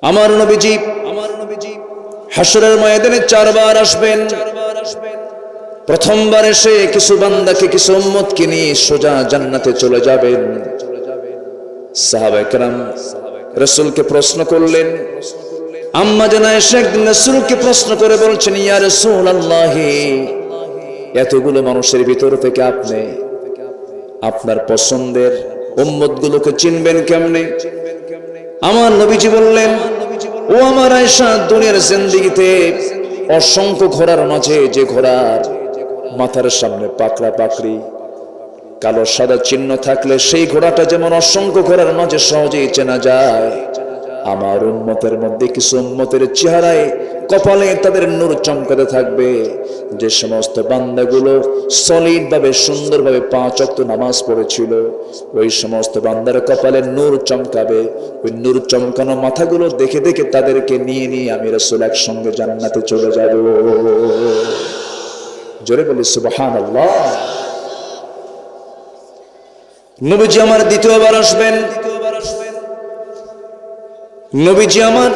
আমার নবীজি হাসরের ময়দানে 4 বার আসবেন। প্রথমবার এসে কিছু বান্দাকে, কিছু উম্মতকে নিয়ে সোজা জান্নাতে চলে যাবেন। সাহাবায়ে কেরাম রাসূলকে প্রশ্ন করলেন, আম্মা জানা আয়েশা একদিন রাসূলকে প্রশ্ন করে বলছেন, ইয়া রাসূলুল্লাহ, এতগুলো মানুষের ভিতর থেকে আপনি আপনার পছন্দের উম্মতগুলোকে চিনবেন কেমনে? আমার নবীজি বললেন, ও আমার আয়েশা, দুনিয়ার জিন্দেগিতে অসংখ্য ঘোড়ার মাঝে যে ঘোড়ার মাথার সামনে পাকড়া পাকড়ি কালো সাদা চিহ্ন থাকলে সেই ঘোড়াটা যেমন অসংখ্য ঘোড়ার মাঝে সহজেই চেনা যায়, আমার উম্মতের মধ্যে কিছু উম্মতের চেহারায় কপালে তাদের নূর চমকাতে থাকবে। যে সমস্ত বান্দাগুলো সলিড ভাবে সুন্দরভাবে 5 ওয়াক্ত নামাজ পড়েছিল, ওই সমস্ত বান্দার কপালে নূর চমকাবে। ওই নূর চমকানো মাথাগুলো দেখে দেখে তাদেরকে নিয়ে নিয়ে আমি রাসূল একসঙ্গে জান্নাতে চলে যাব। জোরে বলি সুবহানাল্লাহ। নবীজি আমার দ্বিতীয়বার আসবেন। নবীজি আমার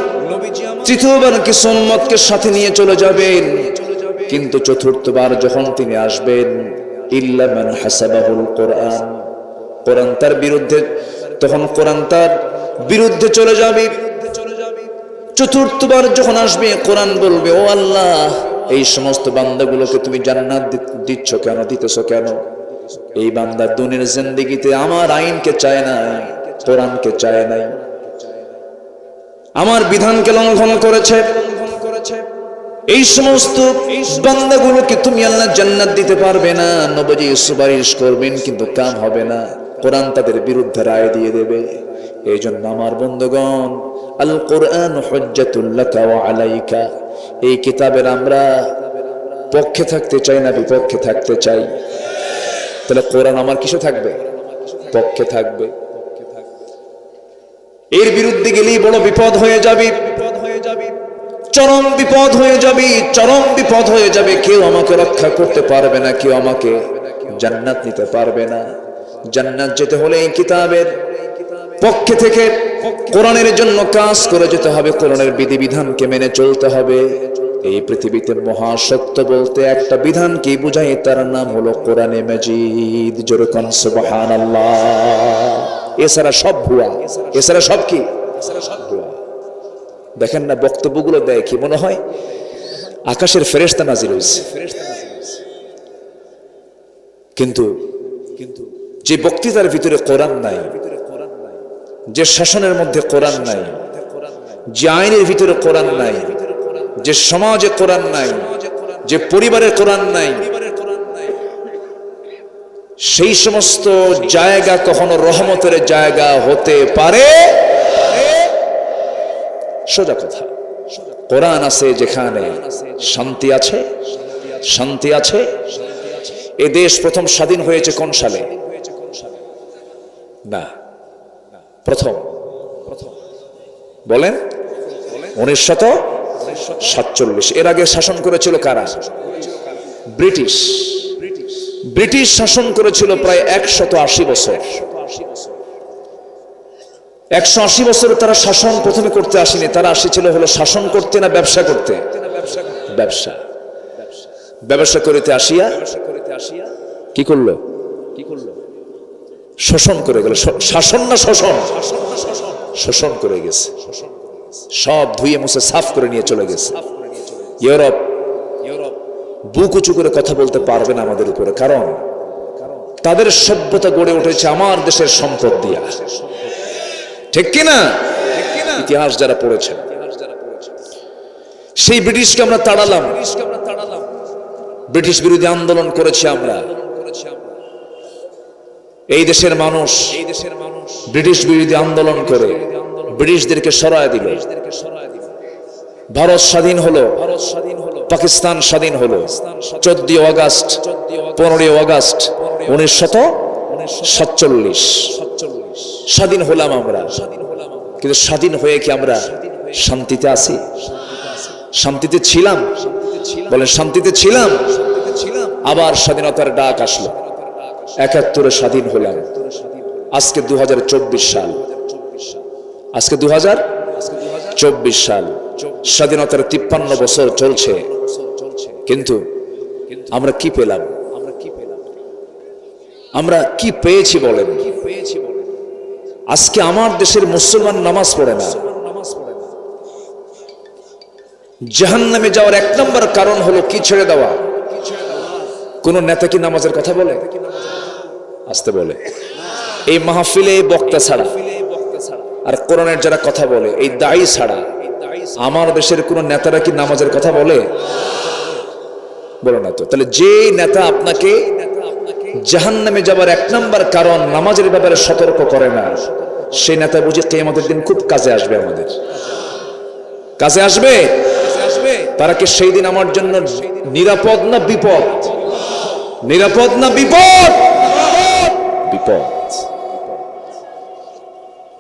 তৃতীয়বার কিছু উম্মতকে সাথে নিয়ে চলে যাবেন। কিন্তু চতুর্থবার যখন তিনি আসবেন, ইল্লা মান হাসাবাহুল কোরআন, কোরআন তার বিরুদ্ধে, তখন কোরআন তার বিরুদ্ধে চলে যাবে। চতুর্থবার যখন আসবে, কোরআন বলবে, ও আল্লাহ, এই সমস্ত বান্দাগুলোকে তুমি জান্নাত দিচ্ছ কেন, দিতেছ কেন? এই বান্দা দুনিয়ার জিন্দেগিতে আমার আইনকে চায় না, কোরআনকে চায় নাই, আমার বিধানকে লঙ্ঘন করেছে। এই সমস্ত বান্দাগুলোকে তুমি আল্লাহ জান্নাত দিতে পারবে না। নবীজি সুপারিশ করবেন কিন্তু কাম হবে না, কোরআন তাদের বিরুদ্ধে রায় দিয়ে দেবে। এই জন্য আমার বন্ধুগণ, আল কোরআন হুজ্জাতুল লাকা ওয়া আলাইকা, এই কিতাবের আমরা পক্ষে থাকতে চাই না বিপক্ষে থাকতে চাই? তাহলে কোরআন আমার কিসে থাকবে? পক্ষে থাকবে। এর বিরুদ্ধে গেলেই বড় বিপদ হয়ে যাবে, চরম বিপদ হয়ে যাবে, চরম বিপদ হয়ে যাবে। কেউ আমাকে রক্ষা করতে পারবে না, কেউ আমাকে জান্নাত নিতে পারবে না। জান্নাত যেতে হলে এই কিতাবের পক্ষে থেকে কোরআনের জন্য কাজ করে যেতে হবে, কোরআনের বিধিবিধানকে মেনে চলতে হবে। এই পৃথিবীতে মহাসত্য বলতে একটা বিধানকে বুঝায়, তার নাম হলো কোরআনে মাজিদ। জোরে কোন সুবহানাল্লাহ। এছাড়া সব ভুয়া, এছাড়া সব কি? ভুয়া। দেখেন না বক্তব্যগুলো দেয়, কি মনে হয় আকাশের ফেরেশতা নাজিল হয়েছে। কিন্তু যে বক্তৃতার ভিতরে কোরআন নাই, যে শাসনের মধ্যে কোরআন নাই, যে আইনের ভিতরে কোরআন নাই, যে সমাজে কোরআন নাই, যে পরিবারের কোরআন নাই, সেই সমস্ত জায়গা কখনো রহমতের জায়গা হতে পারে? সোজা কথা, কোরআন আছে যেখানে শান্তি আছে, শান্তি আছে। এ দেশ প্রথম স্বাধীন হয়েছে কোন সালে? না, প্রথম বলেন 1947। এর আগে শাসন করেছিল কারা? ব্রিটিশ। ব্রিটিশ শাসন করেছিল প্রায় 180 বছর। 180 বছর তারা শাসন প্রথমে করতে আসেনি, তারা আসেছিল হলো শাসন করতে না ব্যবসা করতে? ব্যবসা। ব্যবসা করতে আসিয়া কি করলো? শোষণ করে গেল। শাসন না শোষণ? শোষণ করে গেছে, সব ধুয়ে মুছে সাফ করে নিয়ে চলে গেছে। ইউরোপ বুক উঁচু করে কথা বলতে পারবে না আমাদের উপরে, কারণ তাদের সভ্যতা গড়ে উঠেছে আমার দেশের সম্পদ দিয়া। ঠিক কিনা? ইতিহাস যারা পড়েছেন, সেই ব্রিটিশকে আমরা তাড়ালাম, ব্রিটিশ বিরোধী আন্দোলন করেছি আমরা। এই দেশের মানুষ ব্রিটিশ বিরোধী আন্দোলন করে ব্রিটিশদেরকে সরায় দিল। ভারত স্বাধীন হলো, পাকিস্তান স্বাধীন হলো 14 আগস্ট 15 আগস্ট 1947। স্বাধীন হলাম আমরা, কিন্তু স্বাধীন হয়ে কি আমরা শান্তিতে আছি? শান্তিতে ছিলাম? বলেন শান্তিতে ছিলাম? আবার স্বাধীনতার ডাক আসলো, 71 স্বাধীন হলাম। আজকে 2024 সাল, আজকে 24 সাল, স্বাধীনতার 53 বছর চলছে, কিন্তু আমরা কি পেলাম? আমরা কি পেয়েছি বলেন? আজকে আমার দেশের মুসলমান নামাজ পড়ে না। জাহান্নামে যাওয়ার 1 নম্বর কারণ হলো কি? ছেড়ে দেওয়া। কোন নেতা কি নামাজের কথা বলে? আসতে বলে। এই মাহফিলে বক্তা ছাড়া আর কোরআনের যারা কথা বলে এই দায়ী ছাড়া আমার দেশের কোন নেতারা কি নামাজের কথা বলে? বলে না তো। তাহলে যে নেতা আপনাকে জাহান্নামে যাবার 1 নম্বর কারণ নামাজের ব্যাপারে সতর্ক করে না, সেই নেতা বুঝি কিয়ামতের দিন খুব কাজে আসবে। আমাদের কাজে আসবে। তারা কি সেই দিন আমার জন্য নিরাপদ না বিপদ? নিরাপদ না বিপদ? বিপদ।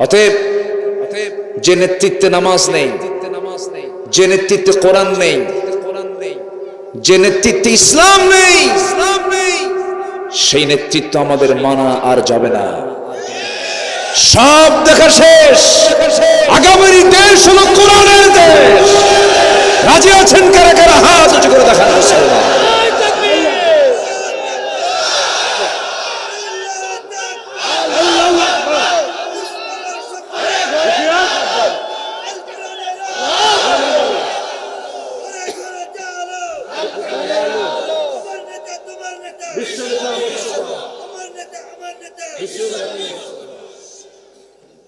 অতএব যে নেতৃত্বে নামাজ নেই, যে নেতৃত্বে কোরআন নেই, যে নেতৃত্বে ইসলাম নেই, সেই নেতৃত্ব আমাদের মানা আর যাবে না। সব দেখা শেষ। আগামী দেশ হলো কোরআনের দেশ। রাজি আছেন কারা কারা? হাত উঁচু করে দেখান। মুসলমান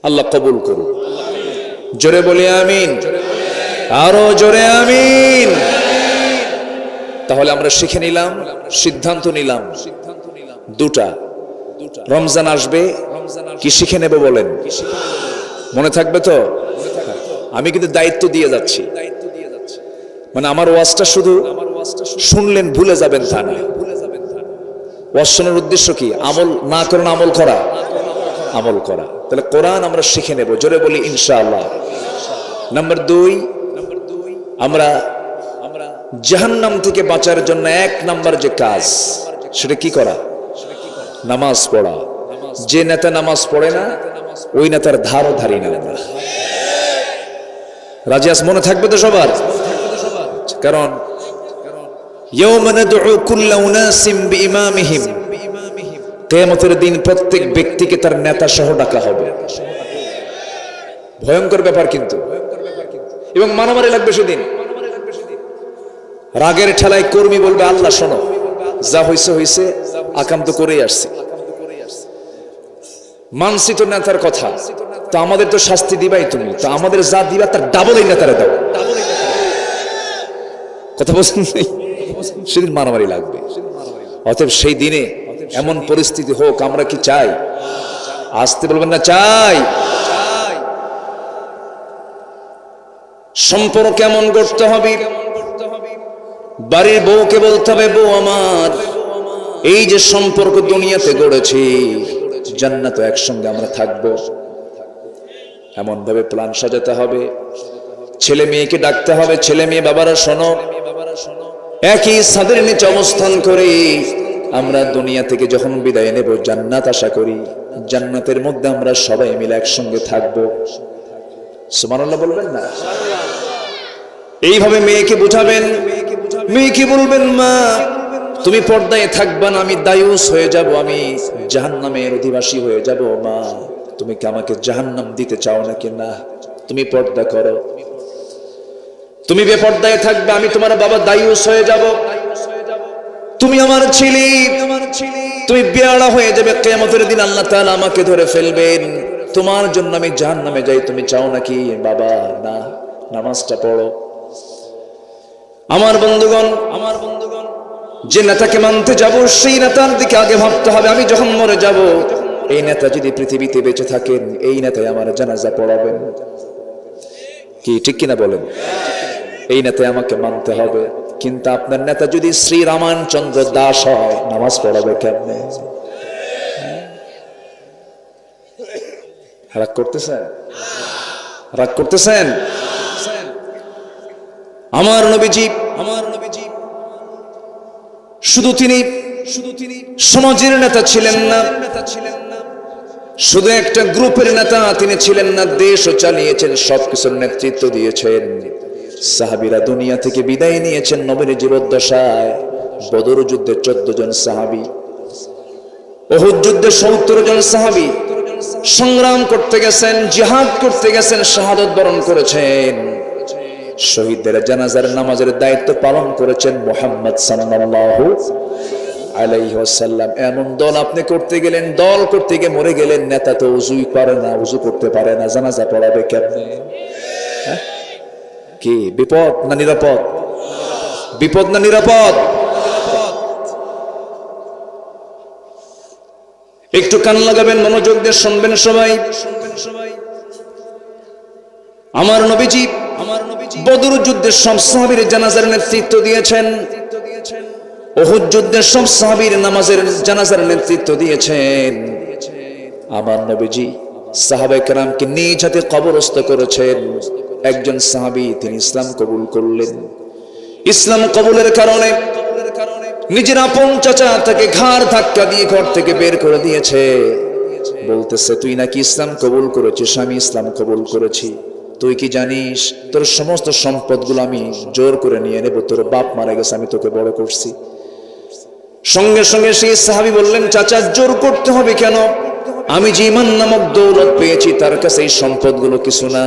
আল্লাহ কবুল করুন। জোরে বলি আমিন। আরো জোরে আমিন। তাহলে আমরা শিখে নিলাম, সিদ্ধান্ত নিলাম দুটা। রমজান আসবে, কি শিখে নেব বলেন? মনে থাকবে তো? আমি কিন্তু দায়িত্ব দিয়ে যাচ্ছি। মানে আমার ওয়াজটা শুধু শুনলেন ভুলে যাবেন তা না। ওয়াজ শোনার উদ্দেশ্য কি? আমল না করেন, আমল করা। আমল করা। তাহলে কোরআন আমরা শিখে নেব। জোরে বলি ইনশাআল্লাহ। নাম্বার 2, আমরা জাহান্নাম থেকে বাঁচার জন্য 1 নাম্বার যে কাজ, সেটা কি করা? নামাজ পড়া। যে নেতা নামাজ পড়ে না ওই নেতার ধারও ধারি না আমরা। রাজিয়াস মনে থাকবে তো সবার? কারণ ইয়াওমা নাদউ কুল্লা উনাসিম বিইমামিহিম, কিয়ামতের দিন প্রত্যেক ব্যক্তিকে তার নেতা সহ ডাকা হবে। ভয়ঙ্কর ব্যাপার কিন্তু। এবং মারামারি লাগবে সেদিন। রাগের ঠেলায় কর্মী বলবে, আল্লাহ শোনো, যা হইছে হইছে, আকাম তো করেই আসছে। মানছি তো নেতার কথা, তো আমাদের তো শাস্তি দিবাই তুমি, তো আমাদের যা দিবা তার ডাবল এই নেতারে দাও। কথা বলছেন? সেদিন মারামারি লাগবে। অতএব সেই দিনে এমন পরিস্থিতি হোক, আমরা কি চাই? আসতে বলবেন না চাই। সম্পর্ক কেমন করতে হবে? বাড়ির বউকে বলতে হবে, বউ আমার, এই যে সম্পর্ক দুনিয়াতে গড়েছি, জান্নাতে একসঙ্গে আমরা থাকবো। এমন ভাবে প্ল্যান সাজাতে হবে। ছেলে মেয়েকে ডাকতে হবে, ছেলে মেয়ে বাবারা শোনো, একই ছাদের নিচে অবস্থান করে আমরা দুনিয়া থেকে যখন বিদায় নেব, জান্নাত আশা করি। জান্নাতের মধ্যে আমরা সবাই মিলে একসঙ্গে থাকবো। সুবহানাল্লাহ বলবেন না? এইভাবে মেয়েকে বুঝাবেন। মেয়েকে বলবেন, মা তুমি পর্দায় থাকবা না, আমি দায়ুস হয়ে যাব, আমি জাহান্নামের অধিবাসী হয়ে যাব। মা তুমি কি আমাকে জাহান্নাম দিতে চাও নাকি? না, তুমি পর্দা করো। তুমি বেপর্দায় থাকবে, আমি তোমার বাবা দায়ুস হয়ে যাব। তুমি আমার ছেলে, তুমি বেয়াড়া হয়ে যাবে। কিয়ামতের দিন আল্লাহ তাআলা আমাকে ধরে ফেলবেন। তোমার জন্য আমি জাহান্নামে যাই, তুমি চাও নাকি? বাবা না, নামাজটা পড়ো। আমার বন্ধুগণ, যে নেতাকে মানতে যাব, সেই নেতার দিকে আগে ভাবতে হবে। আমি যখন মরে যাব, এই নেতা যদি পৃথিবীতে বেঁচে থাকেন, এই নেতাই আমার জানাজা পড়াবেন। কি ঠিক কিনা বলেন? এই নেতাই আমাকে মানতে হবে। কিন্তু আপনার নেতা যদি শ্রী রামাচন্দ্র দাস হয়, নামাজ পড়াবে কেমনে? রাগ করতেছেন? রাগ করতেছেন? আমার নবীজি শুধু তিনি সমাজের নেতা ছিলেন না, শুধু একটা গ্রুপের নেতা তিনি ছিলেন না, দেশও চালিয়েছেন, সবকিছুর নেতৃত্ব দিয়েছেন। সাহাবীরা দুনিয়া থেকে বিদায় নিয়েছেন নবীর জীবদ্দশায়। বদর যুদ্ধে 14 জন সাহাবী, উহুদ যুদ্ধে 70 জন সাহাবী সংগ্রাম করতে গেছেন, জিহাদ করতে গেছেন, শাহাদাত বরণ করেছেন। শহীদদের জানাজার নামাজের দায়িত্ব পালন করেছেন মুহাম্মদ সাল্লাল্লাহু আলাইহি ওয়াসাল্লাম। এমন দল আপনি করতে গেলেন, দল করতে গিয়ে মরে গেলেন। নেতা তো উজুই পারে না, উজু করতে পারে না, জানাজা পড়াবে কেমনে? কি বিপদ না নিরাপদ? বিপদ না নিরাপদ? একটু কান লাগাবেন, মনোযোগ দিয়ে শুনবেন সবাই। আমার নবীজি বদর যুদ্ধের সব সাহাবীর জানাজার নেতৃত্ব দিয়েছেন, উহুদ যুদ্ধের সব সাহাবীর নামাজের জানাজার নেতৃত্ব দিয়েছেন। আমার নবীজি সাহাবায়ে কেরামকে নিজ হাতে কবরস্থ করেছেন। একজন সাহাবী তিনি ইসলাম কবুল করলেন। ইসলাম কবুলের কারণে নিজের আপন চাচা তাকে ঘাড় ধাক্কা দিয়ে ঘর থেকে বের করে দিয়েছে। বলতেছে, তুই নাকি ইসলাম কবুল করেছিস? আমি ইসলাম কবুল করেছি। তুই কি জানিস তোর সমস্ত সম্পদগুলো আমি জোর করে নিয়ে নেব? তোর বাপ মারা গেছে, আমি তোকে বড় করছি। সঙ্গে সঙ্গে সেই সাহাবী বললেন, চাচা জোর করতে হবে কেন? আমি যে ঈমান নামক দৌলত পেয়েছি তার কাছে এই সম্পদগুলো কিছু না।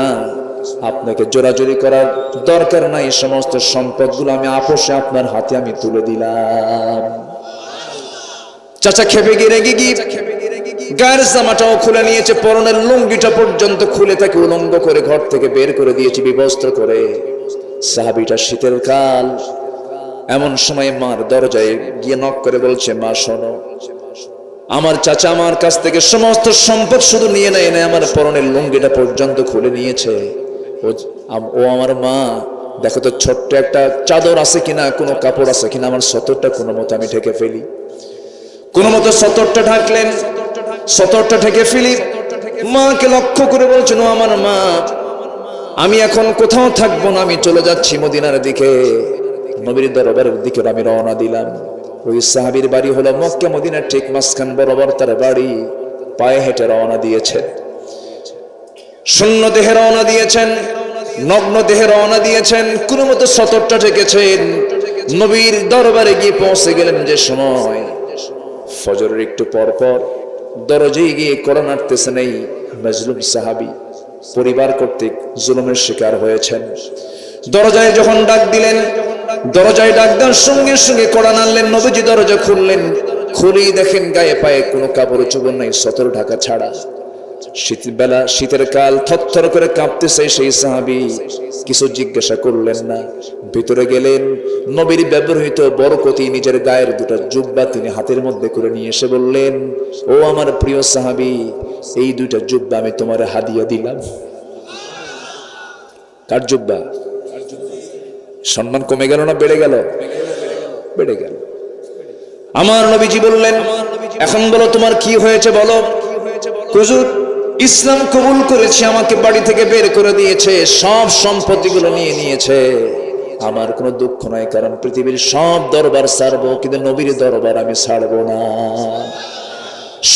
আপনাকে জোরাজোরি করার দরকার নাই। সমস্ত সম্পদগুলো আমি আপোষে আপনার হাতে আমি তুলে দিলাম। চাচা খেপে গিয়ে রেগে গিয়ে গায়ের জামাটাও খুলে নিয়েছে, পরনের লুঙ্গিটা পর্যন্ত খুলে তাকে উলঙ্গ করে ঘর থেকে বের করে দিয়েছে বিবস্ত্র করে। সাহাবীটা শীতের কাল, এমন সময় মার দরজায় গিয়ে নক করে বলছে, মা শোনো, আমার চাচা আমার কাছ থেকে সমস্ত সম্পদ শুধু নিয়ে নেয় না, আমার পরনের লুঙ্গিটা পর্যন্ত খুলে নিয়েছে। ও আমার মা, দেখো তো ছোট্ট একটা চাদর আছে কিনা, কোনো কাপড় আছে কিনা, আমার সতরটা কোনো মতো আমি ঢেকে ফেলি। কোনো মতো সতরটা ঢাকলেন, সতরটা ঢেকে ফেলি। মাকে লক্ষ্য করে বলছেন, ও আমার মা, আমি এখন কোথাও থাকবো না, আমি চলে যাচ্ছি মদিনার দিকে, নবীর দরবারের দিকে আমি রওনা দিলাম। ওই সাহাবীর বাড়ি হলো মক্কা মদিনার ঠিক মাঝখান বরাবর তার বাড়ি। পায়ে হেঁটে রওনা দিয়েছেন, শূন্য দেহে রওনা দিয়েছেন, নগ্ন দেহে রওনা দিয়েছেন, কোনো মতো সতরটা ঢেকেছেন। নবীর দরবারে গিয়ে পৌঁছে গেলেন যে সময়, ফজরের একটু পর পর দরজায় গিয়ে কড়া নাড়তেছেন এই মাজলুম সাহাবী, পরিবার কর্তৃক জুলুমের শিকার হয়েছেন। দরজায় যখন ডাক দিলেন, দরজায় ডাক দেওয়ার সঙ্গে সঙ্গে কড়া নাড়লেন। নবীজি দরজা খুললেন, খুলেই দেখেন গায়ে পায়ে কোনো কাপড় চোপড় নাই, সতর ঢাকা ছাড়া। শীতবেলা, শীতের কাল, থরথর করে কাঁপতেছে সেই সাহাবী। কিছু জিজ্ঞাসা করলেন না, ভিতরে গেলেন। নবীর ব্যবহৃত বরকতি নিজের গায়ের দুটো জুব্বা তিনি হাতের মধ্যে করে নিয়ে এসে বললেন, ও আমার প্রিয় সাহাবী, এই দুইটা জুব্বা আমি তোমার হাদিয়া দিলাম। কার জুব্বা? সম্মান কমে গেল না বেড়ে গেল? বেড়ে গেল। আমার নবীজি বললেন, এখন বলো তোমার কি হয়েছে বলো। হুজুর, ইসলাম কবুল করেছি, আমাকে বাড়ি থেকে বের করে দিয়েছে, সব সম্পত্তিগুলো নিয়ে নিয়েছে। আমার কোনো দুঃখ নাই, কারণ পৃথিবীর সব দরবার ছাড়বো, কিন্তু নবীর দরবার আমি ছাড়বো না।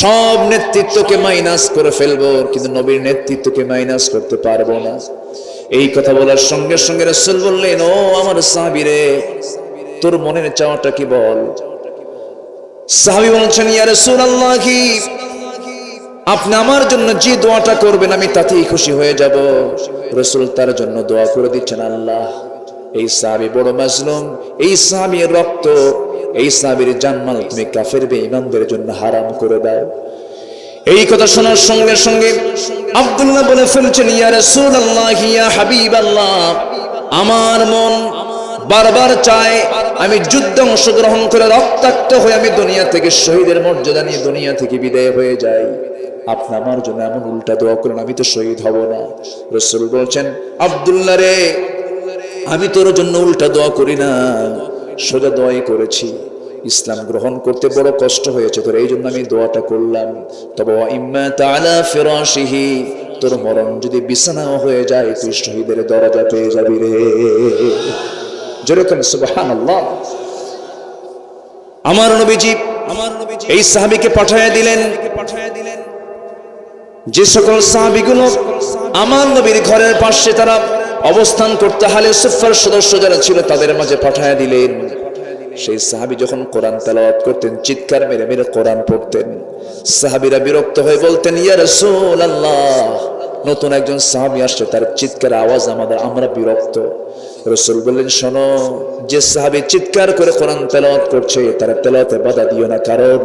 সব নেতৃত্বকে মাইনাস করে ফেলবো, কিন্তু নবীর নেতৃত্বকে মাইনাস করতে পারবো না। এই কথা বলার সঙ্গে সঙ্গে রাসূল বললেন, ও আমার সাহাবী রে, তোর মনের চাওয়াটা কি বল। সাহাবী বলছেন, ইয়া রাসূলুল্লাহ, আপনি আমার জন্য যে দোয়াটা করবেন আমি তাতেই খুশি হয়ে যাব। রাসূল তার জন্য দোয়া করে দিচ্ছেন, আল্লাহ এই সাহাবী বড় মাজলুম, এই সাহাবীর রক্ত, এই সাহাবীর জানমাল তুমি কাফের বেঈমানদের জন্য হারাম করে দাও। এই কথা শোনার সঙ্গে সঙ্গে আব্দুল্লাহ বলে ফেলছেন, ইয়া রাসূলুল্লাহ, ইয়া হাবিবাল্লাহ, আমার মন বারবার চায় আমি যুদ্ধে অংশগ্রহণ করে রক্তাক্ত হয়ে আমি দুনিয়া থেকে শহীদের মর্যাদা নিয়ে দুনিয়া থেকে বিদায় হয়ে যাই। আপনি আমার জন্য এমন উল্টা দোয়া করেন, আমি তো শহীদ হব না। রাসূল বলছেন, আব্দুল্লাহ রে, আমি তোর জন্য উল্টা দোয়া করি না, সোজা দোয়াই করেছি। ইসলাম গ্রহণ করতে বড় কষ্ট হয়েছে তোর, এই জন্য আমি দোয়াটা করলাম। তবে ইম্মা তাআলা ফিরাশিহি, তোর মরণ যদি বিছানাও হয়ে যায় তুই শহীদের দরজা পেয়ে যাবি রে। যেরকম সুবহানাল্লাহ। আমার নবীজি এই সাহাবীকে পাঠিয়ে দিলেন। যে সকল সাহাবীগুলো আমার নবীর ঘরের পাশে তারা অবস্থান করতে হালে সুফার সদস্য যারা ছিল তাদের মাঝে পাঠায় দিলেন। সেই সাহাবী যখন কোরআন তেলাওয়াত করতেন চিৎকার মেরে মেরে কোরআন পড়তেন। সাহাবীরা বিরক্ত হয়ে বলতেন, ইয়া রাসূলুল্লাহ, নতুন একজন সাহাবী আসছে, তার চিৎকার আওয়াজ আমরা বিরক্ত। রাসূল বললেন, শোনো, যে সাহাবী চিৎকার করে কোরআন তেলাওয়াত করছে তার তেলাওয়াতে বাধা দিও না, কারণ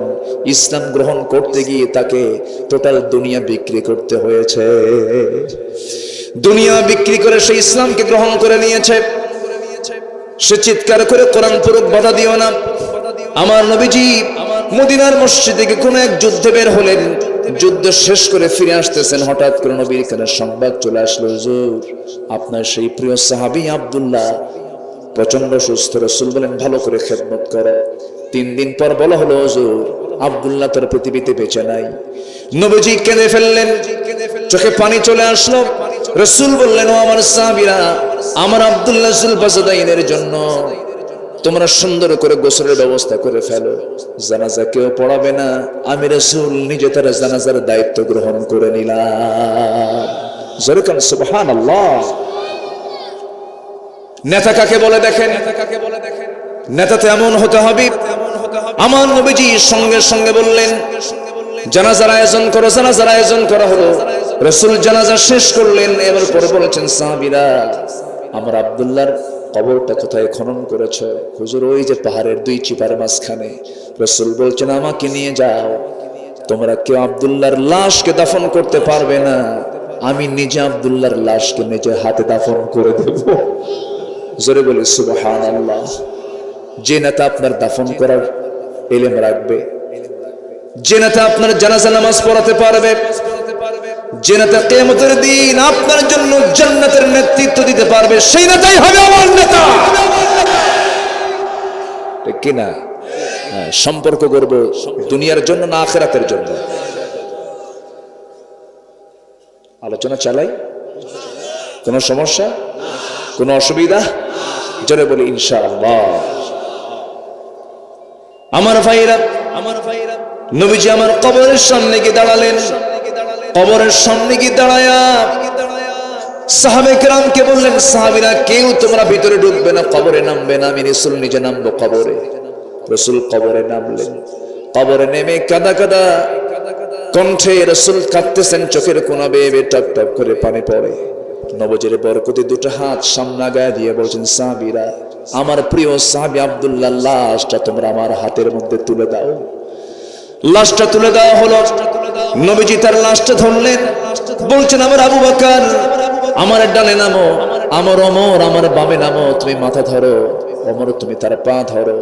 ইসলাম গ্রহণ করতে গিয়ে তাকে টোটাল দুনিয়া বিক্রি করতে হয়েছে। দুনিয়া বিক্রি করে সে ইসলামকে গ্রহণ করে নিয়েছে। সে চিৎকার করে কোরআন পড়ুক, বাধা দিও না। আমার নবীজি মদিনার মসজিদে কোন এক যুদ্ধে বের হলেন, যুদ্ধ শেষ করে ফিরে আসতেছেন, হঠাৎ করে নবীর কানে সংবাদ চলে আসলো, হুজুর আপনার সেই প্রিয় সাহাবী আব্দুল্লাহ প্রচন্ড সুস্থ। রাসূল বলেন, ভালো করে খেদমত করো। 3 দিন পর বলা হলো, হুজুর আব্দুল্লাহ তার পৃথিবীতে বেঁচে নাই। নবীজি কেঁদে ফেললেন, চোখে পানি চলে আসলো। রাসূল বললেন, ও আমার সাহাবীরা, আমার আব্দুল্লাহ জুলফাসাদাইনের জন্য তোমরা সুন্দর করে গোসলের ব্যবস্থা করে ফেলো, জানাজা কেউ পড়াবে না, আমি রাসূল নিজে তার জানাজার দায়িত্ব গ্রহণ করে নিলাম। জোরে কান সুবহানাল্লাহ। নেতা কাকে বলে দেখেন, নেতা তো এমন হতে হবে। আমার নবীজি সঙ্গে সঙ্গে বললেন, জানাজার আয়োজন করো। জানাজার আয়োজন করা হলো। রাসূল জানাজা শেষ করলেন। এবার পরে বলেছেন, সাহাবীরা আমার আব্দুল্লাহর কবরটা কোথায় খনন করেছ? হুজুর ওই যে পাহাড়ের 2 চিপার মাঝখানে। রাসূল বলছেন, আমাকে নিয়ে যাও। তোমরা কেউ আব্দুল্লাহর লাশকে দাফন করতে পারবে না, আমি নিজে আব্দুল্লাহর লাশকে নিজে হাতে দাফন করে দেব। জোরে বলি সুবহানাল্লাহ। যে নেতা আপনার দাফন করার ইলম রাখবে, যে নেতা আপনার জানাজা নামাজ পড়াতে পারবে, যে নেতা কিয়ামতের দিন আপনার জন্য জান্নাতের নেতৃত্ব দিতে পারবে, সেই নেতাই হবে আমার নেতা। ঠিক কি না? সম্পর্ক করব দুনিয়ার জন্য না আখিরাতের জন্য? আলোচনা চালাই, কোনো সমস্যা, কোনো অসুবিধা? জোরে বলি ইনশাআল্লাহ। আমার ভাইরা, নবীজি আমার কবরের সামনে গিয়ে দাঁড়ালেন। কবরের সামনে গিয়ে দাঁড়ায়া সাহাবে কেরামকে বললেন, সাহাবীরা কেউ তোমরা ভিতরে ঢুকবে না, কবরে নামবে না, আমি রাসূল নিজে নামবো কবরে। রাসূল কবরে নামলেন। কবরে নেমে কাদা কাদা কণ্ঠে রাসূল কাঁদতেছেন, চোখের কোনা বেয়ে বেয়ে টপ টপ করে পানি পড়ে। নবজির বরকতে 2টা হাত সামনে গায়ে দিয়ে বলছেন, সাহাবীরা আমার প্রিয় সাহাবী আব্দুল্লাহ লাশটা তোমরা আমার হাতের মধ্যে তুলে দাও। লাশটা তুলে দেওয়া হলো। নবীজি তার লাশটা ধরলেন, বলছেন, আমার আবু বকর আমার ডানে নামো, আমার ওমর আমার বামে নামো, তুমি মাথা ধরো, ওমর তুমি তার পা ধরো।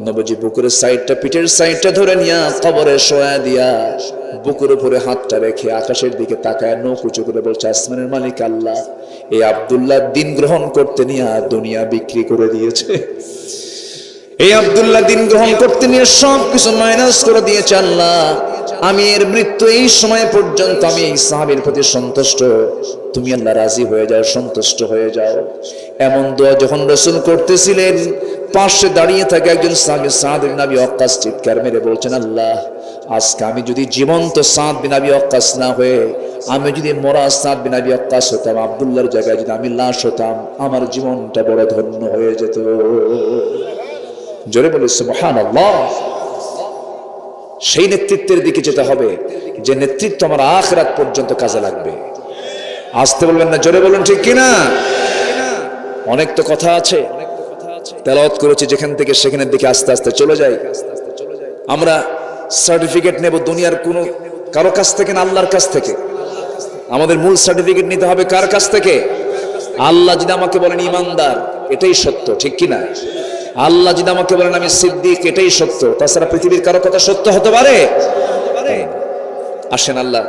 নবীজি বুকের সাইডটা, পিঠের সাইডটা ধরে নিয়া কবরে শোয়া দিয়া বুকের উপরে হাতটা রেখে আকাশের দিকে তাকায় নখ উঁচু করে বলছে, আসমানের মালিক আল্লাহ, এই আব্দুল্লাহ দিন গ্রহণ করতে নিয়ে দুনিয়া বিক্রি করে দিয়েছে। এই আব্দুল্লাহ দিন গ্রহণ করতে নিয়ে সবকিছু মাইনাস করে দিয়েছে। আল্লাহ, আমি এর মৃত্যু এই সময় পর্যন্ত আমি এই সাহাবীর প্রতি সন্তুষ্ট, তুমি আল্লাহ রাজি হয়ে যাও, সন্তুষ্ট হয়ে যাও। এমন দোয়া যখন রাসূল করতেছিলেন, পাশে দাঁড়িয়ে থাকে একজন সাহাবী সাদ বিন আবি ওয়াক্কাস চিৎকার মেরে বলছেন, আল্লাহ, আজকে আমি যদি জীবন্ত সাদ বিন আবি ওয়াক্কাস না হয়ে আমি যদি মরা সাদ বিন আবি ওয়াক্কাস হতাম, আব্দুল্লাহর জায়গায় যদি আমি লাশ হতাম, আমার জীবনটা বড় ধন্য হয়ে যেত। জোরে বলি সুবহানাল্লাহ। সেই নেতৃত্বের দিকে যেতে হবে যে নেতৃত্ব আমার আখিরাত পর্যন্ত কাজে লাগবে। আসতে বলবেন না, জোরে বলুন ঠিক কিনা? অনেক তো কথা আছে, তেলাওয়াত করেছি যেখান থেকে সেখানের দিকে আস্তে আস্তে চলে যাই। আমরা সার্টিফিকেট নেব দুনিয়ার কোন কারো কাছ থেকে না, আল্লাহর কাছ থেকে। আমাদের মূল সার্টিফিকেট নিতে হবে কার কাছ থেকে? আল্লাহ যদি আমাকে বলেন ইমানদার, এটাই সত্য, ঠিক কিনা? আল্লাহ যদি আমাকে বলেন আমি সিদ্দিক, এটাই সত্য। তাছাড়া পৃথিবীর কারো কথা সত্য হতে পারে? আসেন আল্লাহ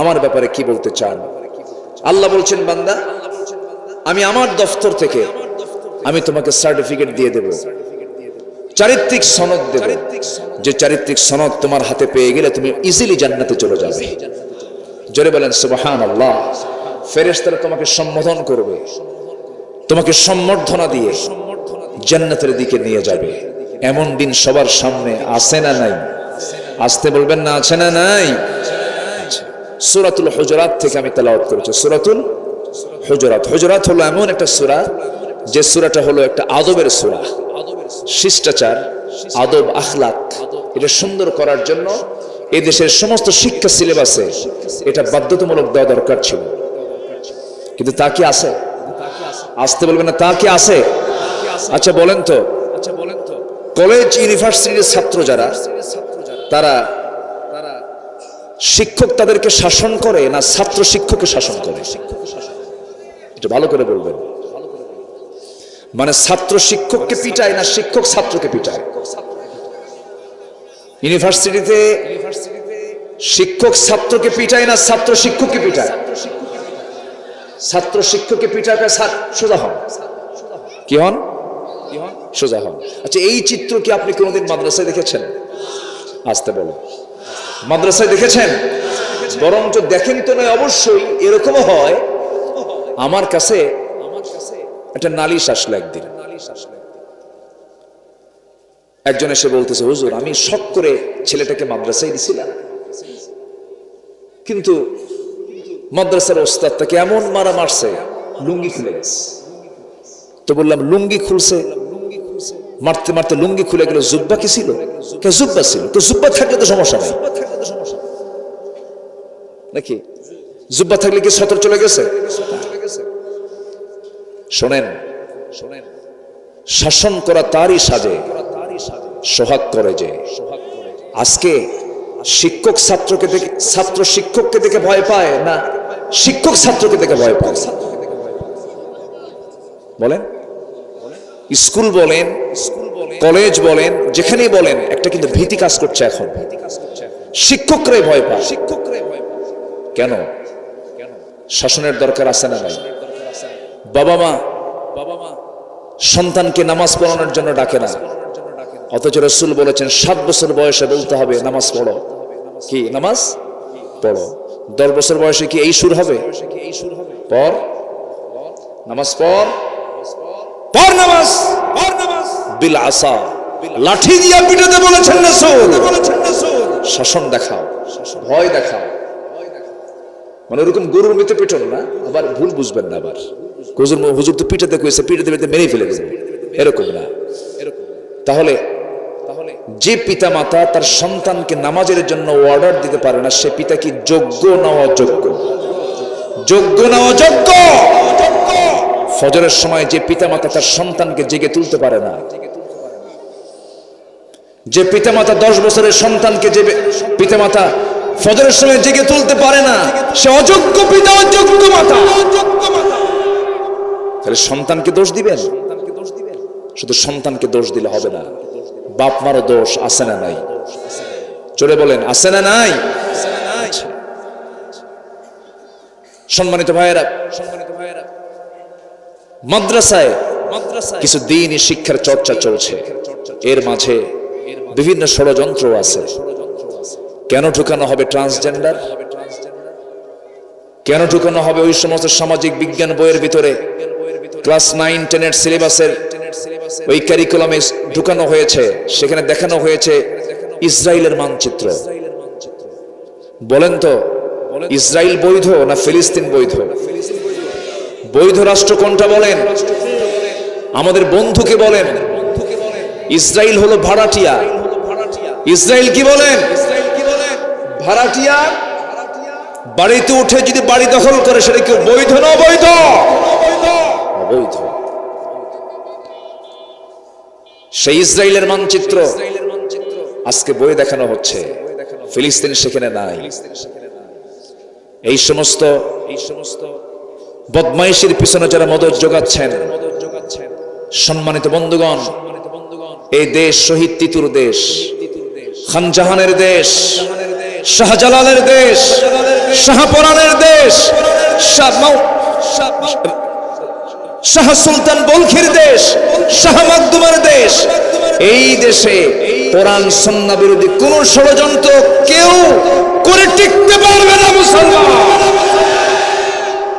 আমার ব্যাপারে কি বলতে চান। আল্লাহ বলছেন, বান্দা আমি আমার দফতর থেকে আমি তোমাকে সার্টিফিকেট দিয়ে দেব, চারিত্রিক সনদ দেব, যে চারিত্রিক সনদ তোমার হাতে পেয়ে গেলে তুমি ইজিলি জান্নাতে চলে যাবে। জোরে বলেন সুবহানাল্লাহ। ফেরেশতারা তোমাকে সম্বোধন করবে, তোমাকে সম্বর্ধনা দিয়ে জান্নাতের দিকে নিয়ে যাবে। এমন দিন সবার সামনে আছে না নাই? আসতে বলবেন না, আছে না নাই? সূরাতুল হুজুরাত থেকে আমি তেলাওয়াত করেছি। সূরাতুল হুজুরাত। হুজুরাত হলো এমন একটা সূরা যে সূরাটা হলো একটা আদবের সূরা। শিষ্টাচার, আদব, আখলাক এটা সুন্দর করার জন্য এই দেশের সমস্ত শিক্ষা সিলেবাসে এটা বাধ্যতামূলক দেওয়া দরকার ছিল, কিন্তু তা কি আছে? আসতে বলবেন না, তা কি আছে? আচ্ছা বলেন তো, কলেজ ইউনিভার্সিটির ছাত্র যারা, তারা শিক্ষক তাদেরকে শাসন করে না ছাত্র শিক্ষককে শাসন করে? এটা ভালো করে বলবেন। মানে ছাত্র শিক্ষককে পিটায় না শিক্ষক ছাত্রকে পিটায়? ইউনিভার্সিটিতে শিক্ষক ছাত্রকে পিটায় না ছাত্র শিক্ষককে পিটায়? ছাত্র শিক্ষককে পিটায়, সোজা হন। কি হন? সোজা হন। আচ্ছা, এই চিত্র কি আপনি কোনোদিন মাদ্রাসায় দেখেছেন? আসতে বলো, মাদ্রাসায় দেখেছেন? বরঞ্চ দেখেন তো নয়, অবশ্যই এরকমও হয়। আমার কাছে একটা নালিশ আসলো একদিন। একজন এসে বলতেছে, হুজুর আমি শখ করে ছেলেটাকে মাদ্রাসায় দিছিলাম, কিন্তু মাদ্রাসার ওস্তাদ তাকে এমন মারা মারছে লুঙ্গি খুলে গেছে। তো বললাম, লুঙ্গি খুলছে? মারতে মারতে লুঙ্গি খুলে গেল, জুব্বা কি ছিল? জুব্বা ছিল। তো জুব্বা থাকলে তো সমস্যা নাই নাকি? জুব্বা থাকলে কি সতর চলে গেছে? শোনেন, শাসন করা তারই সাজে, সোহাগ করে যে। আজকে শিক্ষক ছাত্রকে দেখে, ছাত্র শিক্ষককে দেখে ভয় পায় না শিক্ষক ছাত্রকে দেখে ভয় পায়? বলেন, স্কুল বলেন, কলেজ বলেন, যেখানেই বলেন, একটা কিন্তু ভীতি কাজ করছে এখন। শিক্ষকরাই ভয় পায়। কেন? শাসনের দরকার আছে না নাই? বাবা মা সন্তানকে নামাজ পড়ানোর জন্য ডাকে না, অথচ রাসূল বলেছেন 7 বছর বয়সে বলতে হবে নামাজ পড়ো। কি নামাজ পড়ো? 10 বছর বয়সে কি এই সুর হবে? পড় নামাজ, পড় নামাজ, বিল আসা, লাঠি দিয়া পিটাতে বলেছেন রাসূল। শাসন দেখাও, ভয় দেখাও। মানে ওরকম গরুর মতো পিটন না, আবার ভুল বুঝবেন না। আবার হুজুর তো পিটাতে কইছে, পিটাতে পিটাতে মেরে ফেলে দেবে, এরকম না। তাহলে যে পিতা মাতা তার সন্তানকে নামাজের জন্য অর্ডার দিতে পারে না, সে পিতা কি যোগ্য না অযোগ্য? যোগ্য না অযোগ্য? ফজরের সময় যে পিতা মাতা তার সন্তানকে জেগে তুলতে পারে না, যে পিতা মাতা 10 বছরের সন্তানকে, যে পিতা মাতা ফজরের সময় জেগে তুলতে পারে না, সে অযোগ্য পিতা, অযোগ্য মাতা। তাহলে সন্তানকে দোষ দিবেন? শুধু সন্তানকে দোষ দিলে হবে না, বাপ মারও দোষ আছে না নাই? চলে বলেন, আছে না নাই? সম্মানিত ভাইয়েরা, মাদ্রাসায় কিছু দ্বীনি শিক্ষার চর্চা চলছে, এর মাঝে বিভিন্ন ষড়যন্ত্র আছে। কেন ঢুকানো হবে ট্রান্সজেন্ডার? কেন ঢুকানো হবে ওই সমস্ত সামাজিক বিজ্ঞান বইয়ের ভিতরে? ক্লাস 9-10 সিলেবাসের ওই ক্যারিকুলামে ঢুকানো হয়েছে, সেখানে দেখানো হয়েছে ইসরায়েলের মানচিত্র। বলেন তো, ইসরায়েল বৈধ না ফিলিস্তিন বৈধ? বৈধ রাষ্ট্র কোনটা বলেন? আমাদের বন্ধুকে বলেন। ইসরায়েল হলো ভাড়াটিয়া। ইসরায়েল কি বলেন? ভাড়াটিয়া। বাড়িতে উঠে যদি বাড়ি দখল করে, সেটা কি বৈধ না অবৈধ? অবৈধ। সেই ইসরায়েলের মানচিত্র আজকে বই দেখানো হচ্ছে, ফিলিস্তিন সেখানে নাই। এই সমস্ত বদমাইশির পিছনে যারা মদত যোগাচ্ছেন, সম্মানিত বন্ধুগণ, এই দেশ শহীদ তিতুর দেশ, খান জাহানের দেশ, শাহজালালের দেশ, শাহপরানের দেশ, শাহ সুলতান বলখির দেশ, শাহ মাকদুমের দেশ। এই দেশে কোরআন সুন্নাহ বিরোধী কোন ষড়যন্ত্র কেউ করে টিকতে পারবে না। মুসলমান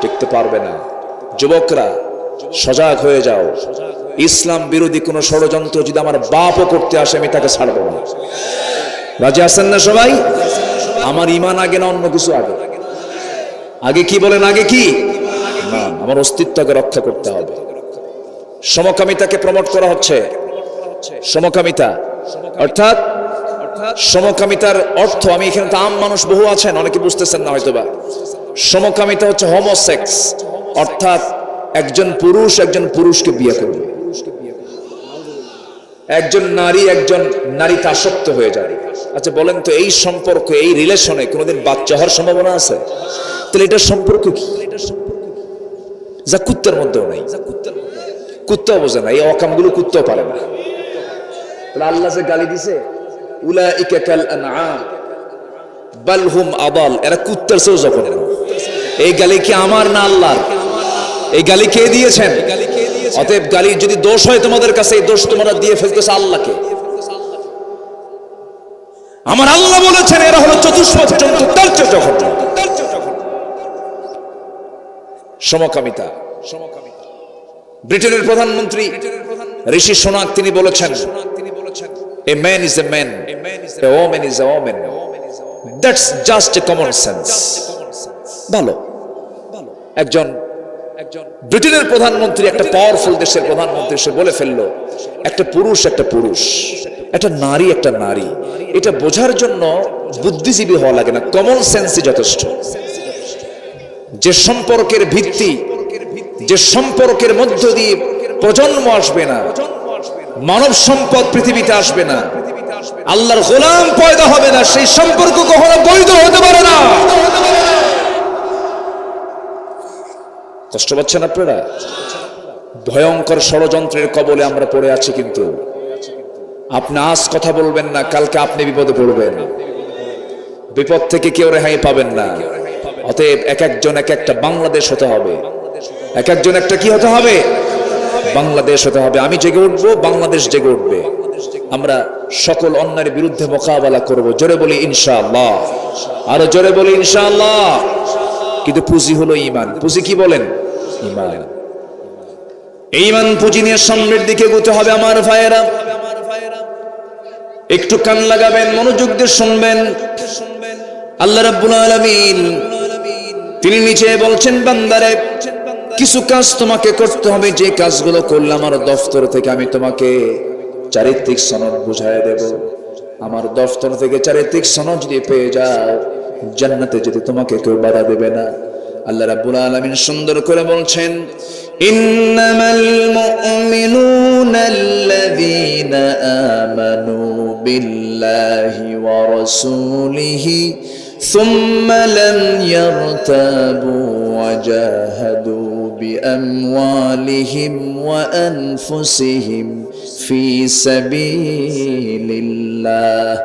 টিকতে পারবে না। যুবকরা সজাগ হয়ে যাও। ইসলাম বিরোধী কোন ষড়যন্ত্র যদি আমার বাপও করতে আসে, আমি তাকে ছাড়বো না। রাজি আছেন না সবাই? আমার ঈমান আগে না অন্য কিছু আগে? আগে কি বলেন? আগে কি? না, আমার অস্তিত্বকে রক্ষা করতে হবে। সমকামিতাকে প্রমোট করা হচ্ছে। সমকামিতা অর্থাৎ সমকামিতার অর্থ, আমি এখানে তো আম মানুষ বহু আছেন, অনেকে বুঝতেছেন না হয়তোবা। সমকামিতা হচ্ছে হোমোসেক্স, অর্থাৎ একজন পুরুষ একজন পুরুষকে বিয়ে করবে, একজন নারীতে আসক্ত হয়ে যাবে। আচ্ছা বলেন তো, এই সম্পর্ক, এই রিলেশনে কোনোদিন বাচ্চা হওয়ার সম্ভাবনা আছে? তাহলে এটার সম্পর্ক কি? যা কুত্তার মধ্যেও নাই, কুত্তাও বোঝে না, এই অকামগুলো কুত্তাও পারে না। তাহলে আল্লাহ যে গালি দিছে, উলাইকা কাল আনআম বাল হুম আদাল, এরা কুত্তার চেয়েও জঘন্য। এই গালি কি আমার না আল্লাহর? এই গালি কে দিয়েছেন? অতএব গালি যদি দোষ হয় তোমাদের কাছে, এই দোষ তোমরা দিয়ে ফেলতেছে আল্লাহকে। আমার আল্লাহ বলেছেন এরা হলো চতুষ্পদ জন্তু, তার চেয়ে জঘন্য। সমকামিতা। ব্রিটেনের প্রধানমন্ত্রী ঋষি সোনাক তিনি বলেছেন, a man is a man, a woman is a woman, that's just a common sense. ভালো, একজন ব্রিটেনের প্রধানমন্ত্রী, একটা পাওয়ারফুল দেশের প্রধানমন্ত্রী, সে বলে ফেললো একটা পুরুষ একটা পুরুষ, একটা নারী একটা নারী। এটা বোঝার জন্য বুদ্ধিজীবী হওয়া লাগে না, কমন সেন্সই যথেষ্ট। যে সম্পর্কের ভিত্তি, যে সম্পর্কের মধ্য দিয়ে প্রজন্ম আসবে না, মানব সম্পদ পৃথিবীতে আসবে না, আল্লাহর গোলাম পয়দা হবে না, সেই সম্পর্ক কখনো বৈধ হতে পারে না। কষ্ট পাচ্ছেন আপনারা? ভয়ঙ্কর ষড়যন্ত্রের কবলে আমরা পড়ে আছি। কিন্তু আপনি আজ কথা বলবেন না, কালকে আপনি বিপদে পড়বেন। বিপদ থেকে কেউ রেহাই পাবেন না। অতএব এক একজন এক একটা বাংলাদেশ হতে হবে, এক একজন একটা কি হতে হবে? বাংলাদেশ হতে হবে। আমি জেগে উঠবো, বাংলাদেশ জেগে উঠবে। আমরা সকল অন্যায়ের বিরুদ্ধে মোকাবেলা করব। জোরে বলি ইনশাআল্লাহ, আরো জোরে বলি ইনশাআল্লাহ। কিন্তু পুঁজি হলো ঈমান। পুঁজি কি বলেন? ঈমান। ঈমান পুঁজি নিয়ে সামনের দিকে এগোতে হবে আমার ভাইয়েরা। একটু কান লাগাবেন, মনোযোগ দিয়ে শুনবেন। আল্লাহ রাব্বুল আলামিন তিনি নিচে বলছেন, বান্দারে কিছু কাজ তোমাকে করতে হবে, যে কাজগুলো করলে আমার দফতর থেকে আমি তোমাকে চারিত্রিক সনদ বুঝায় দেব। আমার দফতর থেকে চারিত্রিক সনদ যদি পেয়ে যাও, জান্নাতে যেতে তোমাকে কেউ বাধা দেবে না। আল্লাহ রাব্বুল আলামিন সুন্দর করে বলছেন, ইন্নামাল মুমিনুনা আল্লাযীনা আমানু বিল্লাহি ওয়া রাসূলিহি সুম্মা লাম ইয়ারতাবু ওয়া জাহাদু বিআমওয়ালিহিম ওয়া আনফুসিহিম ফি সাবিলিল্লাহ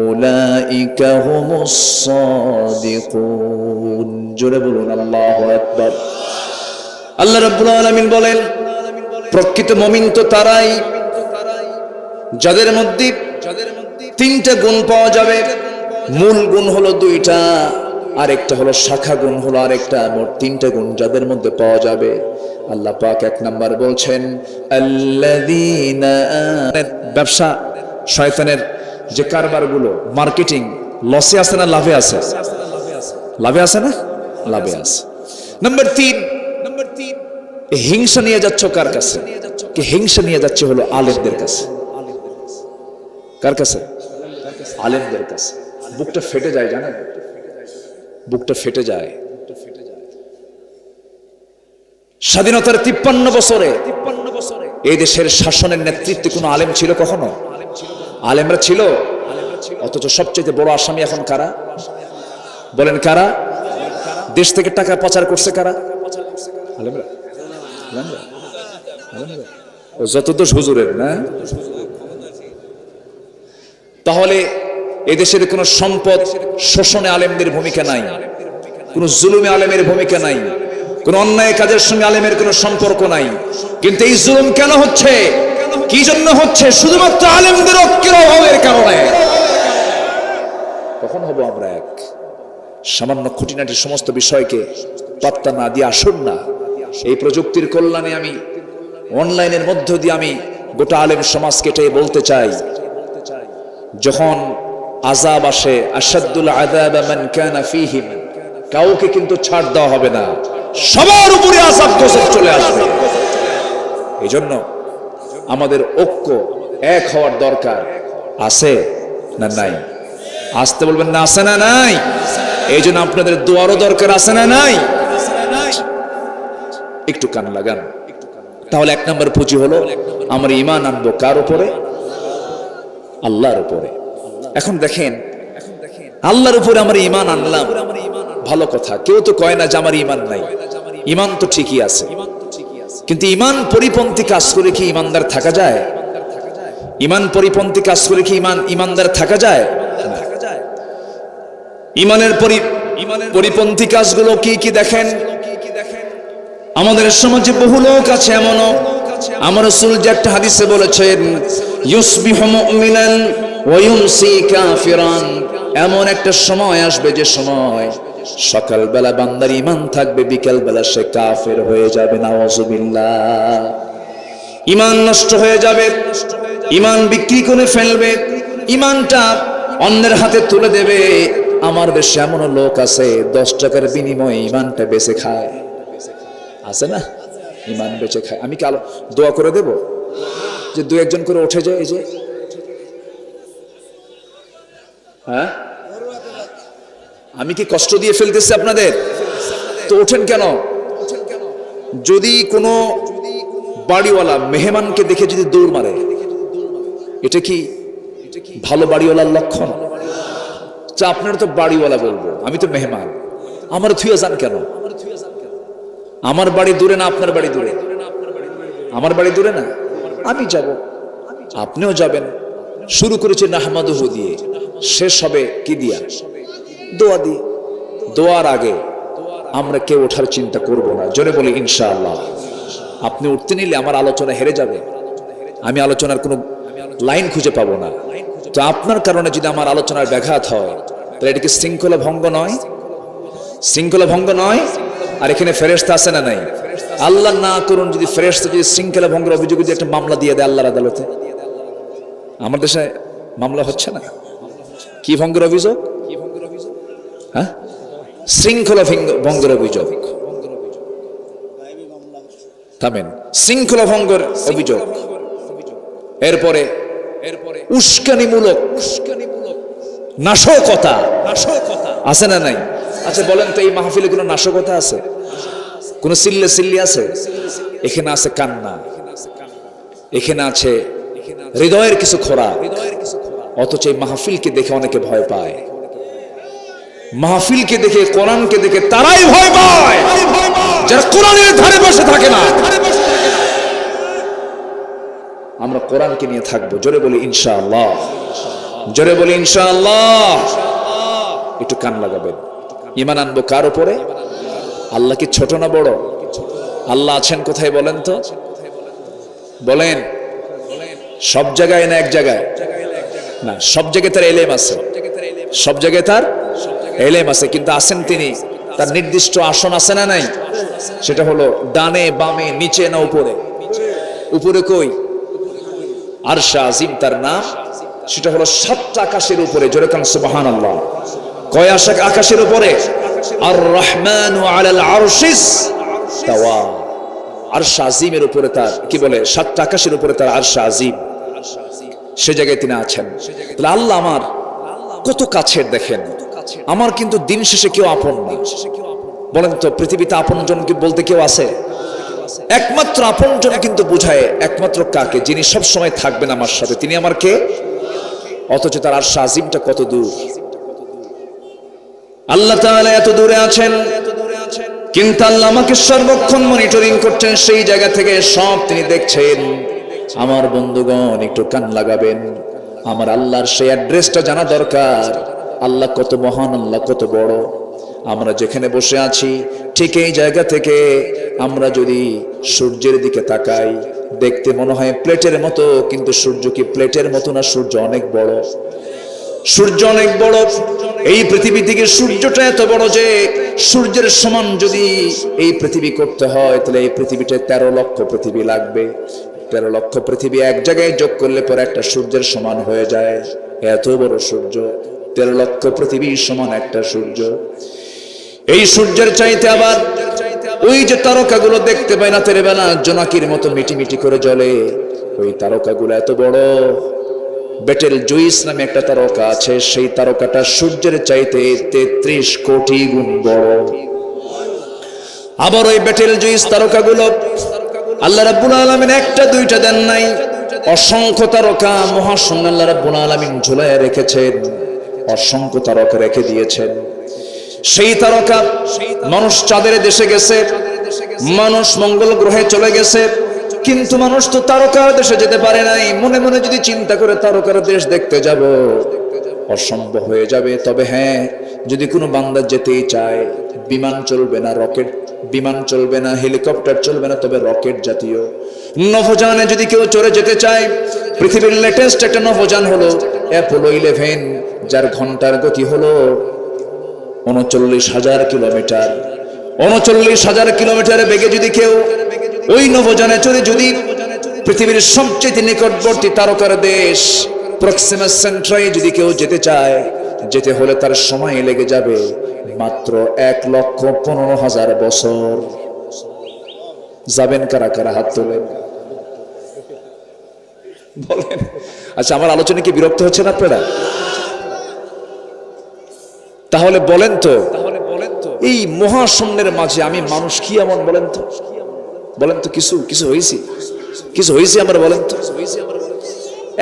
উলাইকা হুমুস সাদিকুন। জোরে বলুন আল্লাহু আকবার। আল্লাহ রাব্বুল আলামিন বলেন, প্রকৃত মুমিন তো তারাই যাদের মধ্যে তিনটা গুণ পাওয়া যাবে। মূল গুণ হলো দুইটা, আরেকটা হলো শাখা গুণ হলো আরেকটা। মোট তিনটা গুণ যাদের মধ্যে পাওয়া যাবে। আল্লাহ পাক এক নাম্বার বলছেন, আল্লাযীনা ব্যবসা শয়তানের যে কারবারগুলো, মার্কেটিং লসে আছে না লাভে আছে? লাভে আছে না? লাভে আছে। নাম্বার 3, হিংসা নিয়ে যাচ্ছ কার কাছে? কি হিংসা নিয়ে যাচ্ছে হলো আলেমদের কাছে। কার কাছে? আলেমদের কাছে। বুকটা ফেটে যায়, জানেন? বুকটা ফেটে যায়। স্বাধীনতার 53 বছরে এই দেশের শাসনের নেতৃত্বে কোন আলেম ছিল কখনো? আলেমরা ছিল। অথচ সবচেয়ে বড় আসামি এখন কারা? বলেন কারা? দেশ থেকে টাকা পাচার করছে কারা? আলেমরা। যত দোষ হুজুরের না। তাহলে এদেশের কোন সম্পদ শোষণে আলেমদের ভূমিকা নাই, কোন জুলুমে আলেমের ভূমিকা নাই, কোন অন্যায় কাজের সঙ্গে আলেমের কোন সম্পর্ক নাই। কিন্তু এই জুলুম কেন হচ্ছে? কি জন্য হচ্ছে? শুধুমাত্র আলেমদের ঐক্যের অভাবের কারণে। কখন হব আমরা এক? সামান্য খুঁটিনাটি সমস্ত বিষয়কে পাত্তা না দিয়ে আসুন না। এই প্রযুক্তির কল্যাণে আমি অনলাইনের মধ্য দিয়ে আমি গোটা আলেম সমাজকে এটাই বলতে চাই, যখন আযাব আসে, আশাদ্দুল আযাব মান কানা ফীহিম, কাউকে কিন্তু ছাড় দেওয়া হবে না, সবার উপরে আযাব গজব চলে আসবে। এই জন্য আমাদের ঐক্য এক হওয়ার দরকার আছে না নাই? আসতে বলবেন না, আছে না নাই? এই জন্য আপনাদের দোয়ারও দরকার আছে না নাই? একটু কান লাগান। তাহলে এক নম্বর পুঁজি হলো আমরা ঈমান আনবো কার উপরে? আল্লাহর উপরে। এখন দেখেন, আল্লাহর উপরে আমরা ঈমান আনলাম, ভালো কথা। কেউ তো কয় না যে আমার ঈমান নাই, ঈমান তো ঠিকই আছে। কিন্তু ঈমান পরিপন্থী কাজ করে কি ঈমানদার থাকা যায়? ঈমান পরিপন্থী কাজ করে কি ঈমানদার থাকা যায়? ঈমানের পরিপন্থী কাজগুলো কি কি দেখেন? আমাদের সমাজে বহু লোক আছে এমনও, আমার রাসূল যে একটা হাদিসে বলেছেন, ইউসবিহু মুমিনান ওয়া ইউমসি কাফিরান। এমন একটা সময় আসবে যে সময় সকালবেলা বান্দার ঈমান থাকবে, বিকেলবেলা সে কাফের হয়ে যাবে। নাউযুবিল্লাহ। ঈমান নষ্ট হয়ে যাবে, ঈমান বিক্রি করে ফেলবে, ঈমানটা অন্যের হাতে তুলে দেবে। আমার দেশে এমন লোক আছে 10 টাকার বিনিময়ে ঈমানটা বেচে খায়, আছে না? ঈমান বেচে খায়। আমি কি দোয়া করে দেব যে 2-1 করে উঠে যায়? এই যে হ্যাঁ, আমি কি কষ্ট দিয়ে ফেলতেছি আপনাদের? তো ওঠেন কেন? যদি কোনো বাড়িওয়ালা মেহমানকে দেখে যদি দৌড় মারে, এটা কি ভালো বাড়িওয়ালার লক্ষণ? আপনারা তো বাড়িওয়ালা বলবো, আমি তো মেহমান, আমার থুয়ে যান কেন? আমার বাড়ি দূরে না আপনার বাড়ি দূরে? আমার বাড়ি দূরে না, আমি যাব, আপনিও যাবেন। শুরু করেছে নাহমাদুহু দিয়ে, শেষ হবে কি দিয়া? দোয়া দিয়ে। দোয়ার আগে আমরা কেউ ওঠার চিন্তা করব না। জোরে বলি ইনশাআল্লাহ। আপনি উঠতে নিলে আমার আলোচনা হেরে যাবে, আমি আলোচনার কোনো লাইন খুঁজে পাবো না। তো আপনার কারণে যদি আমার আলোচনার ব্যাঘাত হয়, তাহলে এটা কি শৃঙ্খলা ভঙ্গ নয়? শৃঙ্খলা ভঙ্গ নয়? আর এখানে ফেরেশতা আছে না নাই? আল্লাহ না করুন যদি ফেরেশতা যদি শৃঙ্খলা ভঙ্গের অভিযোগে যদি একটা মামলা দিয়ে দেয় আল্লাহর আদালতে। আমার দেশে মামলা হচ্ছে না, কি ভঙ্গের অভিযোগ? হ্যাঁ, শৃঙ্খলা ভঙ্গের অভিযোগ। থামেন, শৃঙ্খলা ভঙ্গের অভিযোগ। এরপরে উস্কানিমূলক নাশকতা আছে না নাই? আচ্ছা বলেন তো, এই মাহফিলে কোনো নাশকতা আছে? কোন সিল্লে সিল্লি আছে? এখানে আছে কান্না, এখানে আছে হৃদয়ের কিছু খোরা। অথচ এই মাহফিলকে দেখে অনেকে ভয় পায়। মাহফিলকে দেখে, কোরআনকে দেখে তারাই ভয় পায় যারা কোরআনের ধারে বসে থাকে না। আমরা কোরআনকে নিয়ে থাকবো। জোরে বলি ইনশাআল্লাহ, জোরে বলি ইনশাআল্লাহ। একটু কান লাগাবেন। ঈমান আনবো কার উপরে? আল্লাহ কি ছোট না বড়? আল্লাহ আছেন কোথায় বলেন তো? বলেন, সব জায়গায় না এক জায়গায়? না, সব জায়গায় তার এলেম আছে, সব জায়গায় তার এলেম আছে, কিন্তু আছেন তিনি, তার নির্দিষ্ট আসন আছে না নাই? সেটা হলো ডানে বামে নিচে না উপরে? উপরে কই? আরশ আজিম তার নাম। সেটা হলো 7টা আকাশের উপরে। জোরে কান সুবহানাল্লাহ। কয় আকাশের উপরে? আর রহমানু আলাল আরশিস তাওয়া। আরশ আজিমের উপরে তার কি বলে? 7টা আকাশের উপরে তার আরশ আজিম, সে জায়গায় তিনি আছেন। তাহলে আল্লাহ আমার কত কাছের দেখেন। আমার কিন্তু দিন শেষে কেউ আপন না। বলেন তো, পৃথিবীতে আপনজন কি বলতে কেউ আছে? একমাত্র আপনজন কিন্তু বুঝায় একমাত্র কাকে? যিনি সব সময় থাকবেন আমার সাথে, তিনি আমার কে? অথচ তার আরশ আজিমটা কত দূর। আল্লাহ তাআলা এত দূরে আছেন, কিন্তু আল্লাহ আমাকে সর্বক্ষণ মনিটরিং করছেন। সেই জায়গা থেকে সব তিনি দেখছেন। আমার বন্ধুগণ, একটু কান লাগাবেন। আমার আল্লাহর সেই অ্যাড্রেসটা জানা দরকার। আল্লাহ কত মহান, আল্লাহ কত বড়। আমরা যেখানে বসে আছি ঠিক এই জায়গা থেকে আমরা যদি সূর্যের দিকে তাকাই, দেখতে মনে হয় প্লেটের মতো, কিন্তু সূর্য কি প্লেটের মতো না? সূর্য অনেক বড়, সূর্য অনেক বড়। এই পৃথিবী থেকে সূর্যটা এত বড় যে সূর্যের সমান যদি এই পৃথিবী করতে হয়, তাহলে এই পৃথিবীতে 13 লক্ষ পৃথিবী লাগবে। 13 লক্ষ পৃথিবী এক জায়গায় যোগ করলে পরে একটা সূর্যের সমান হয়ে যায়। এত বড় সূর্য, 13 লক্ষ পৃথিবীর সমান একটা সূর্য। এই সূর্যের চাইতে আবার ওই যে তারকাগুলো দেখতে পায় রাতের বেলা জোনাকির মতো মিটিমিটি করে জ্বলে, ওই তারকাগুলো এত বড়। বেটেল জুইস নামে একটা তারকা আছে, সেই তারকাটা সূর্যের চাইতে 33 কোটি গুণ বড়। আবার ওই বেটেল জুইস তারকাগুলো আল্লাহ রাব্বুল আলামিন একটা দুইটা দেন নাই, অসংখ্য তারকা মহাশূন্য আল্লাহ রাব্বুল আলামিন ঝুলায় রেখেছেন, অসংখ্য তারকা রেখে দিয়েছেন। সেই তারকা মানুষ চাঁদের দেশে গেছে, মানুষ মঙ্গল গ্রহে চলে গেছে, কিন্তু মানুষ তো তারকার দেশে যেতে পারে নাই। মনে মনে যদি চিন্তা করে তারকার দেশ দেখতে যাব, অসম্ভব হয়ে যাবে। তবে হ্যাঁ, যদি কোনো বান্দা যেতেই চায়, বিমান চলবে না, রকেট বিমান চলবে না, হেলিকপ্টার চলবে না, তবে রকেট জাতীয় নভোযানে যদি কেউ চড়ে যেতে চায়, পৃথিবীর লেটেস্ট একটা নভোযান হলো অ্যাপোলো 11, যার ঘন্টার গতি হলো 39,000 কিলোমিটার। 39,000 কিলোমিটারের বেগে যদি কেউ ওই নভোযানে চড়ে যদি পৃথিবীর সবচেয়ে নিকটবর্তী তারকার দেশ প্রক্সিমা সেন্ট্রাই যদি কেউ যেতে চায়, যেতে হলে তার সময় লেগে যাবে মাত্র 1,15,000 বছর। যাবেন কারা কারা? হাত তোলেন, বলেন। আচ্ছা, আমার আলোচনা কি বিরক্ত হচ্ছেন আপনারা? তাহলে বলেন তো, এই মহাশূন্যের মাঝে আমি মানুষ কি এমন, বলেন তো, বলেন তো, কিছু হয়েছে, কিছু হয়েছে আমার, বলেন তো।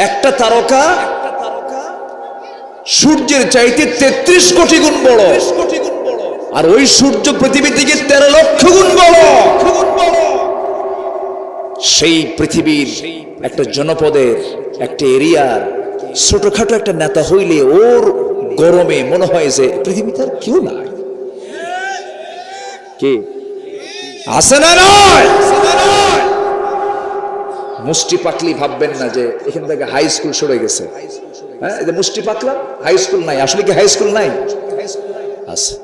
একটা তারকা সূর্যের চাইতে 33 কোটি গুণ বড়, আর ওই সূর্য পৃথিবী থেকে 13 লক্ষ গুণ বড়। সেই পৃথিবীর একটা জনপদের, একটা এরিয়ার ছোটখাটো একটা নেতা হইলে ওর গরমে মনে হয় যে পৃথিবীতে আর কেউ নাই। কে আছে না? নয়, মুষ্টি পাকলি ভাববেন না যে এখান থেকে হাই স্কুল সরে গেছে। হ্যাঁ, এই যে মুষ্টি পাকলাম, হাই স্কুল নাই। আসলে কি হাই স্কুল নাই? আছে।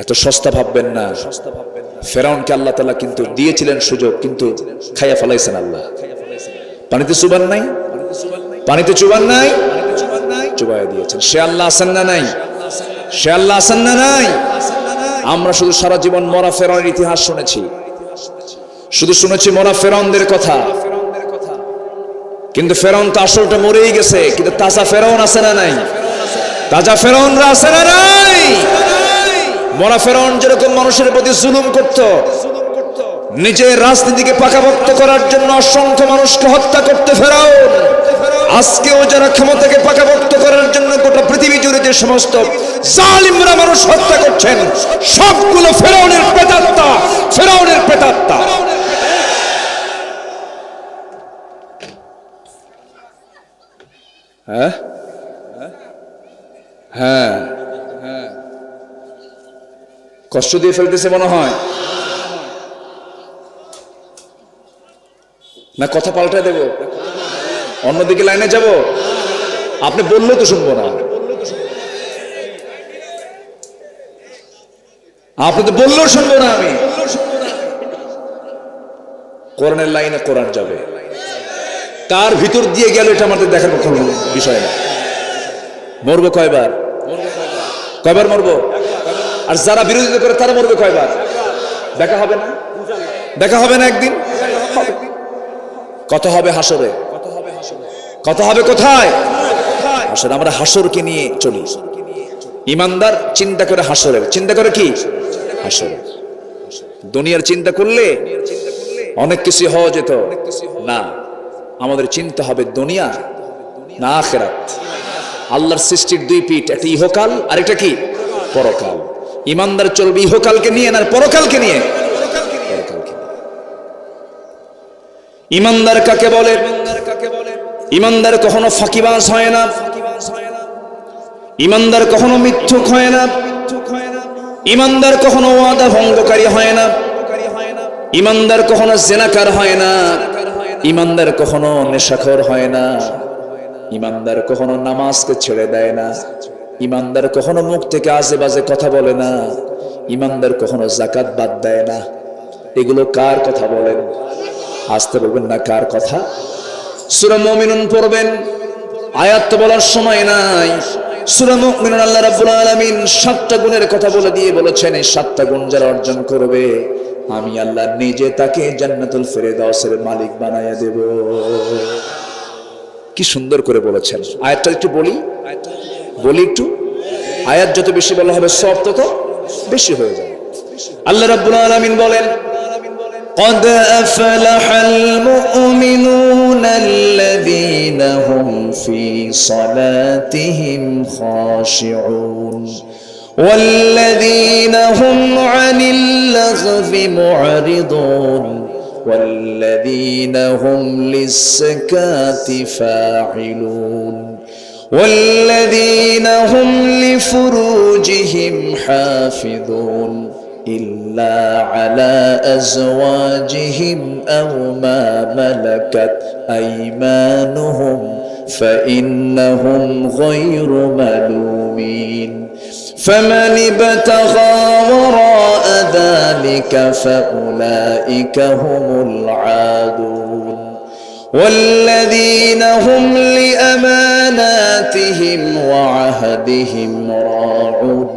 এত সস্তা ভাববেন না। ফেরাউনকে আল্লাহ তাআলা কিন্তু দিয়েছিলেন সুযোগ, কিন্তু খাইয়া ফেলাইছেন আল্লাহ। পানিতে চুবান নাই, পানিতে চুবান নাই, চুবাইয়া দিয়েছেন। সে আল্লাহ আছেন না নাই? সে আল্লাহ আছেন না নাই? আমরা শুধু সারা জীবন মরা ফেরাউনের ইতিহাস শুনেছি, শুধু শুনেছি মরা ফেরাউনদের কথা, কিন্তু ফেরাউন তো আসলটা মরেই গেছে। কিন্তু তাজা ফেরাউন আছে না নাই? তাজা ফেরাউনরা আছে না নাই? মরা ফেরাউন যেরকম মানুষের প্রতি জুলুম করত, নিজের রাজনীতিকে পাকাপোক্ত করার জন্য অসংখ্য মানুষকে হত্যা করতে ফেরাউন, আজকেও যারা ক্ষমতাকে পাকাপোক্ত করার জন্য গোটা পৃথিবী জুড়ে যে সমস্ত জালিমরা মানুষ হত্যা করছেন, সবগুলো ফেরাউনের প্রেতাত্মা, ফেরাউনের প্রেতাত্মা। হ্যাঁ হ্যাঁ, কষ্ট দিয়ে ফেলতেছে মনে হয় না? কথা পাল্টায় দেব, অন্যদিকে লাইনে যাব? আপনি বললেও তো শুনবো না, আপনি তো বললেও শুনবো না। আমি কোরআনের লাইনে কোরআন যাবে, কার ভিতর দিয়ে গেল এটা আমাদের দেখার কোনো বিষয় না। মরবো কয়বার? কয়বার মরবো? আর যারা বিরোধিতা করে তারা মরবে কয়বার? দেখা হবে না? দেখা হবে না একদিন? কত হবে হাসরে? কত হবে কোথায়? হাসর। আমরা হাসরকে নিয়ে চলি। ইমানদার চিন্তা করে হাসরের, চিন্তা করে কি? হাসরের। দুনিয়ার চিন্তা করলে অনেক কিছু হওয়া যেত না। আমাদের চিন্তা হবে দুনিয়া না আখিরাত। আল্লাহর সৃষ্টির দুই পিঠ, একটা ইহকাল আর একটা কি? পরকাল। ইমানদার চলবে ইহকালকে নিয়ে না পরকালকে নিয়ে? ইমানদার কাকে বলে? ইমানদার কখনো ফাঁকিবাজ হয় না, ইমানদার কখনো মিথ্যুক হয় না, ইমানদার কখনো ওয়াদা ভঙ্গকারী হয় না, ইমানদার কখনো জেনাকার হয় না, ইমানদার কখনো নেশাখোর হয় না, ইমানদার কখনো নামাজকে ছেড়ে দেয় না, ইমানদার কখনো মুখ থেকে আজে বাজে কথা বলে না, ইমানদার কখনো যাকাত বাদ দেয় না। এগুলো কার কথা বলেন? আসতে বলবেন না কার কথা? সূরা মুমিনুন পড়বেন, আয়াত তো বলার সময় নাই। সূরা মুমিনুন আল্লাহ রাব্বুল আলামিন 7টা গুণের কথা বলে দিয়ে বলেছেন, এই 7টা গুণ যারা অর্জন করবে আমি আল্লাহ নিজে তাকে জান্নাতুল ফেরদাউসের মালিক বানায়া দেব। কি সুন্দর করে বলেছেন। আয়াতটা একটু বলি একটু। আয়াত যত বেশি বলা হবে সওয়াব তত বেশি হয়ে যাবে। আল্লাহ রাব্বুল আলামিন বলেন, قد أفلح المؤمنون الذين هم في صلاتهم خاشعون والذين هم عن اللغو معرضون والذين هم للزكاة فاعلون والذين هم لفروجهم حافظون إلا على أزواجهم أو ما ملكت أيمانهم فإنهم غير ملومين فمن ابتغى وراء ذلك فأولئك هم العادون والذين هم لأماناتهم وعهدهم راعون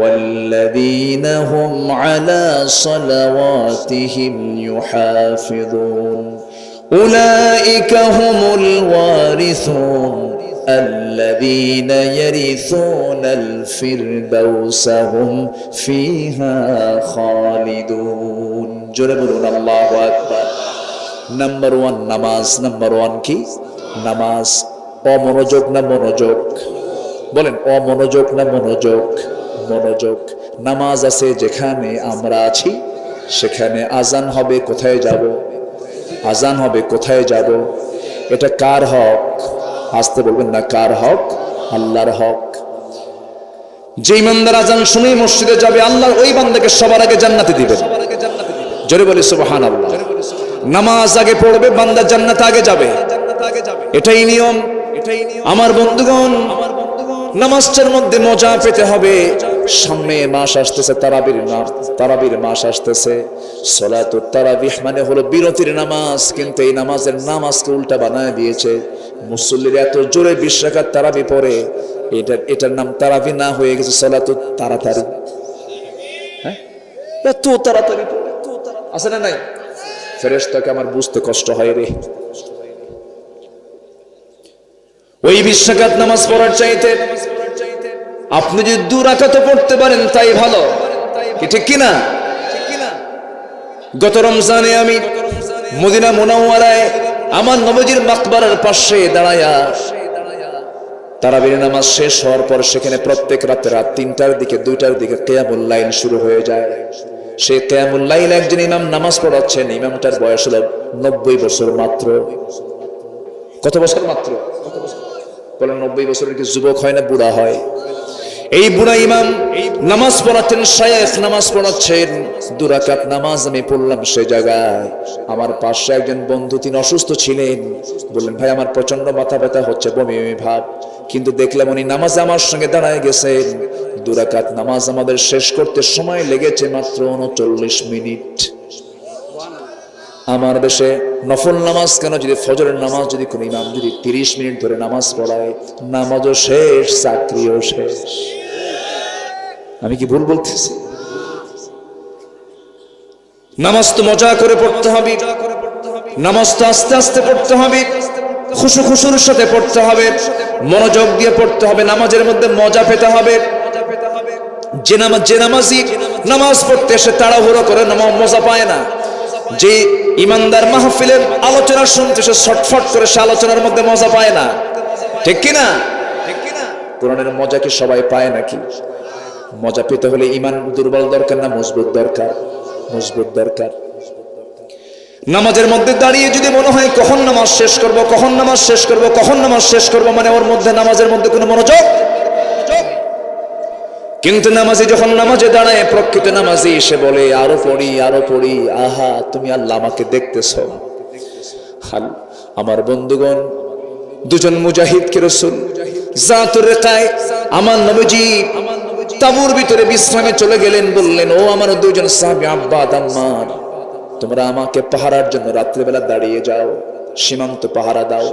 والذين هم على صلواتهم يحافظون أولئك هم الوارثون الذين يرثون الفردوس هم فيها خالدون جربون الله أكبر নাম্বার 1 নামাজ নাম্বার 1 কি নামাজ অমনোযোগ না মনোযোগ বলেন অমনোযোগ না মনোযোগ মনোযোগ নামাজ আছে যেখানে আমরা আছি সেখানে আজান হবে কোথায় যাব আজান হবে কোথায় যাব এটা কার হক আসতে বলবেন না কার হক আল্লাহর হক যে ইমানদার আজান শুনেই মসজিদে যাবে আল্লাহ ওই বান্দাকে সবার আগে জান্নাতে দিবেন জোরে বলি সুবহানাল্লাহ নামাজ আগে পড়বে বান্দা জান্নাতে আগে যাবে এটাই নিয়ম আমার বন্ধুগণ নামাজের মধ্যে মজা পেতে হবে সামনে মাস আসতেছে তারাবির মাস আসতেছে সালাতুত তারাবিহ মানে হলো বিরতির নামাজ কিন্তু এই নামাজের নাম আজকে উল্টা বানায় দিয়েছে মুসল্লিরা এত জোরে 20 রাকাত তারাবি পড়ে এটার নাম তারাবি না হয়ে গেছে সালাতুত তাড়াতাড়ি হ্যাঁ এত তাড়াতাড়ি আছে না নাই ফেরেশতাকে আমার বুঝতে কষ্ট হয় রে ওই 20 রাকাত নামাজ পড়ার চাইতে আপনি যদি 2 রাকাত পড়তে পারেন তাই ভালো কি ঠিক কি না গত রমজানে আমি মদিনা মুনাওয়ারায় আমার নবীজির মাকবারার পাশে দাঁড়ায়া তারাবির নামাজ শেষ হওয়ার পর সেখানে প্রত্যেক রাতে রাত 3টার দিকে 2টার দিকে কিয়ামুল লাইল শুরু হয়ে যায় সেই কিয়ামুল লাইল একজন ইমাম নামাজ পড়াচ্ছেন ইমামটার বয়স হলো 90 বছর মাত্র কত বছর মাত্র বলেন 90 বছরের কি যুবক হয় না বুড়া হয় এই বুড়া ইমাম নামাজ পড়াচ্ছেন শায়েখ নামাজ পড়াচ্ছেন 2 রাকাত নামাজ আমি পড়লাম সেই জায়গায় আমার পাশে একজন বন্ধু তিনি অসুস্থ ছিলেন বললেন ভাই আমার প্রচন্ড মাথা ব্যথা হচ্ছে বমি বমি ভাব কিন্তু দেখলাম উনি নামাজে আমার সঙ্গে দাঁড়ায় গেছেন 2 রাকাত নামাজ আমাদের শেষ করতে সময় লেগেছে মাত্র 39 মিনিট আমার দেশে নফল নামাজ কেন যদি ফজরের নামাজ যদি কোন ইমাম যদি 30 মিনিট ধরে নামাজ পড়ায় নামাজও শেষ চাকরিও শেষ আমি কি ভুল বলতেছি নামাজ তো মজা করে পড়তে হবে নামাজ তো আস্তে আস্তে পড়তে হবে খুশুর সাথে পড়তে হবে মনোযোগ দিয়ে পড়তে হবে নামাজের মধ্যে মজা পেতে হবে যে নামাজি নামাজ পড়তে এসে তাড়াহুড়ো করে মজা পায় না যে ইমানদার মাহফিলের আলোচনা শুনতে সে ছটফট করে সে আলোচনার মধ্যে মজা পায় না ঠিক কি না কোরআনের মজা কি সবাই পায় নাকি মজা পেতে হলে ঈমান দুর্বল দরকার না মজবুত দরকার মজবুত দরকার নামাজের মধ্যে দাঁড়িয়ে যদি মনে হয় কখন নামাজ শেষ করব কখন নামাজ শেষ করব কখন নামাজ শেষ করব মানে ওর মধ্যে নামাজের মধ্যে কোনো মনোযোগ কিন্তু নামাজি যখন নামাজে দাঁড়ায় প্রকৃত নামাজি এসে বলে আরো পড়ি আহা তুমি আল্লাহ আমাকে দেখতেছো আমার বন্ধুগণ দুজন মুজাহিদকে রাসূল জাতুর রিকায় আমার নবীজি তাবুর ভিতরে বিশ্রামে চলে গেলেন বললেন ও আমার দুজন সাহাবী আব্বাদ আম্মার তোমরা আমাকে পাহারার জন্য রাত্রিবেলা দাঁড়িয়ে যাও সীমান্ত পাহারা দাও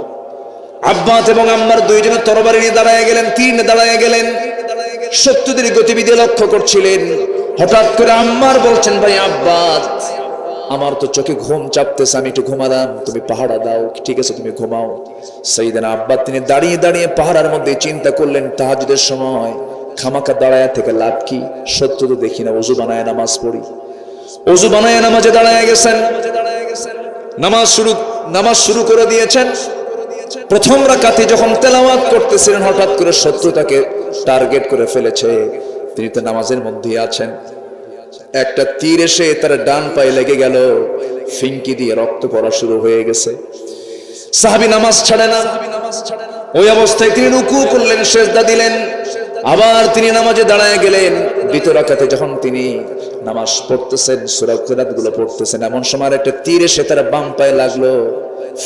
আব্বাস এবং আম্মার দুইজনে তরবারি নিয়ে দাঁড়ায় গেলেন, তীর নিয়ে দাঁড়ায় গেলেন, শত্রুদের গতিবিধি লক্ষ্য করছিলেন। হঠাৎ করে আম্মার বলছেন, ভাই আব্বাস, আমার তো চোখে ঘুম চাপতেছে, আমি একটু ঘুমালাম, তুমি পাহারা দাও। ঠিক আছে, তুমি ঘুমাও। সাইয়েদনা আব্বাস তিনি দাঁড়িয়ে দাঁড়িয়ে পাহারার মধ্যে চিন্তা করলেন, তাহাজ্জুদের সময় খামাকা দাঁড়ায় থেকে লাভ কি? সত্য তো দেখি না, ওযু বানায় নামাজ পড়ি। ওযু বানায় নামাজে দাঁড়ায় গেছেন, নামাজ শুরু করে দিয়েছেন। প্রথম রাকাতে যখন তেলাওয়াত করতেছিলেন, হঠাৎ করে শত্রু তাকে টার্গেট করে ফেলেছে। তিনি তো নামাজের মধ্যে আছেন, একটা তীর এসে তার ডান পায়ে লেগে গেল, ফিঙ্কি দিয়ে রক্ত পড়া শুরু হয়ে গেছে। সাহাবী নামাজ ছাড়ে না, ওই অবস্থায় তিনি রুকু করলেন, সিজদা দিলেন, আবার তিনি নামাজে দাঁড়ায় গেলেন। দ্বিতীয় রাকাতে যখন তিনি নামাজ পড়তেছেন, সূরা কিরাত গুলো পড়তেছেন, এমন সময় একটা তীর এসে তার বাম পায়ে লাগলো,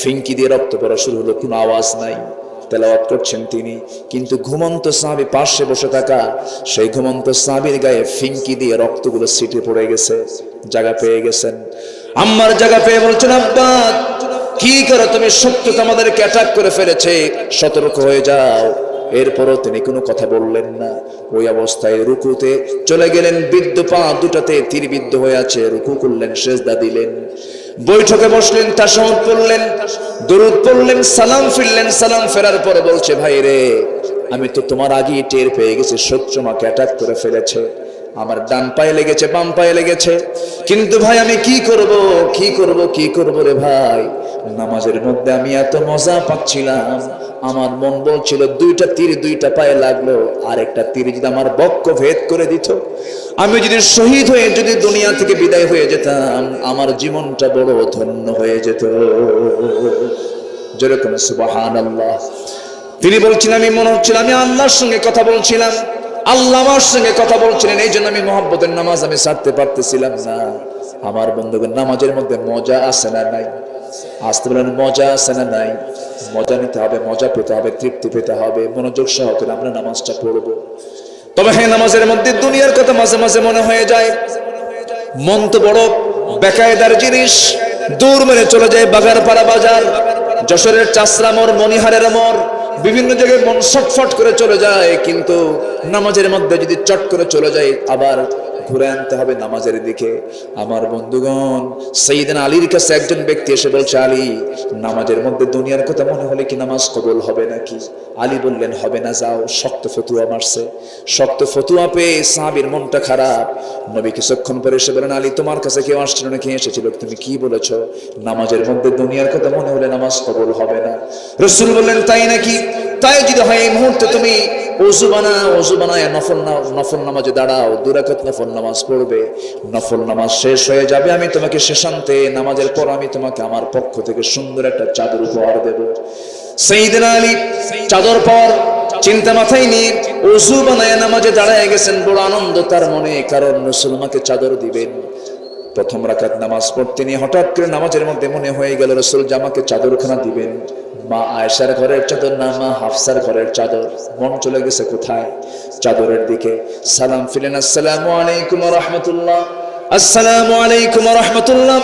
ফিঙ্কি দিয়ে রক্ত পড়া শুরু হলো। কোনো আওয়াজ নাই, তেলাওয়াত করছেন তিনি, কিন্তু ঘুমন্ত সাহাবী পাশে বসে থাকা সেই ঘুমন্ত সাহাবীর গায়ে ফিঙ্কি দিয়ে রক্তগুলো ছিটে পড়ে গেছে। জায়গা পেয়ে গেছেন, আম্মার জায়গা পেয়ে বলছেন, আব্বা কি করো তুমি? শত্রু আমাদেরকে অ্যাটাক করে ফেলেছে, সতর্ক হয়ে যাও। এরপরও তিনি কোনো কথা বললেন না। ওই অবস্থায় রুকুতে চলে গেলেন, বিদ্ধ পা দুটাতে তীর বিদ্ধ হয়ে আছে, রুকু করলেন, সিজদা দিলেন, বৈঠকে বসলেন, তাশাহুদ পড়লেন, দরুদ পড়লেন, সালাম ফিরলেন। সালাম ফেরার পরে বলছে, ভাই রে, আমি তো তোমার আগেই টের পেয়ে গেছি শত্রু আমাকে অ্যাটাক করে ফেলেছে। আমার ডান পায়ে লেগেছে, বাম পায়ে লেগেছে, কিন্তু ভাই আমি কি করব, কি করব, কি করব রে ভাই? নামাজের মধ্যে আমি এত মজা পাচ্ছিলাম, আমার মন বলছিল দুইটা তীর দুইটা পায়ে লাগলো, আর একটা তীর যদি আমার বক্ষ ভেদ করে দিত, আমি যদি শহীদ হয়ে যদি দুনিয়া থেকে বিদায় হয়ে যেতাম, আমার জীবনটা বড় ধন্য হয়ে যেত। যেরকম সুবহানাল্লাহ। তিনি বলছিলেন, আমি মনে হচ্ছিল আমি আল্লাহর সঙ্গে কথা বলছিলাম, আল্লাহ আমার সঙ্গে কথা বলছিলেন, এই জন্য আমি মহব্বতের নামাজ আমি ছাড়তে পারতেছিলাম না। আমার বন্ধুগণ, নামাজের মধ্যে মজা আছে না নাই? আসতে বলেন, মজা আছে না নাই? মজা নিতে হবে, মজা পেতে হবে, তৃপ্তি পেতে হবে, মনোযোগ সহকারে আমরা নামাজটা পড়ব। তবে হ্যাঁ, নামাজের মধ্যে দুনিয়ার কথা মাঝে মাঝে মনে হয়ে যায়। মন তো বড় বেকায়দার জিনিস, দূর মেরে চলে যায় বাগারপাড়া বাজার, যশোরের চাষরা মোড়, মনিহারের মোড়, বিভিন্ন জায়গায় মন ছটফট করে চলে যায়। কিন্তু নামাজের মধ্যে যদি চট করে চলে যায়, আবার ঘুরে আনতে হবে নামাজের দিকে। আমার বন্ধুগণ, সাইয়েদনা আলীর কাছে একজন ব্যক্তি এসে বলছে, আলী, নামাজের মধ্যে দুনিয়ার কথা মনে হলে কি নামাজ কবুল হবে নাকি? আলী বললেন, হবে না, যাও। শক্ত ফতুয়া মারছে। শক্ত ফতুয়া পেয়ে সাহাবীর মনটা খারাপ। নবী কিছুক্ষণ পরে এসে বলেন, আলী, তোমার কাছে কেউ আসছিল নাকি? এসেছিল। তুমি কি বলেছো? নামাজের মধ্যে দুনিয়ার কথা মনে হলে নামাজ কবুল হবে না। রাসূল বললেন, তাই নাকি? তাই যদি হয়, এই মুহূর্তে তুমি ওযু বানায় নফল নামাজে দাঁড়াও, 2 রাকাত নফল নামাজ পড়বে। নফল নামাজ শেষ হয়ে যাবে, আমি তোমাকে শেষান্তে নামাজের পর আমি তোমাকে আমার পক্ষ থেকে সুন্দর একটা চাদর উপহার দেব। সাইয়েদনা আলী চাদর পর চিন্তা মাথায় নিয়ে ওযু বানায় নামাজে দাঁড়ায় গেছেন। বড় আনন্দ তার মনে, কারণ রাসূল আমাকে চাদর দিবেন। প্রথম রাকাত নামাজ পড়তে নিয়ে হঠাৎ করে নামাজের মধ্যে মনে হয়ে গেল রাসূল জামাকে চাদরখানা দিবেন। মা আয়েশার ঘরের চাদর না, মা হাফসার ঘরের চাদর। মন চলে গেছে কোথায়? চাদরের দিকে। সালাম ফিরলেন, আসসালামু আলাইকুম ওয়া রাহমাতুল্লাহ, আসসালামু আলাইকুম ওয়া রাহমাতুল্লাহ।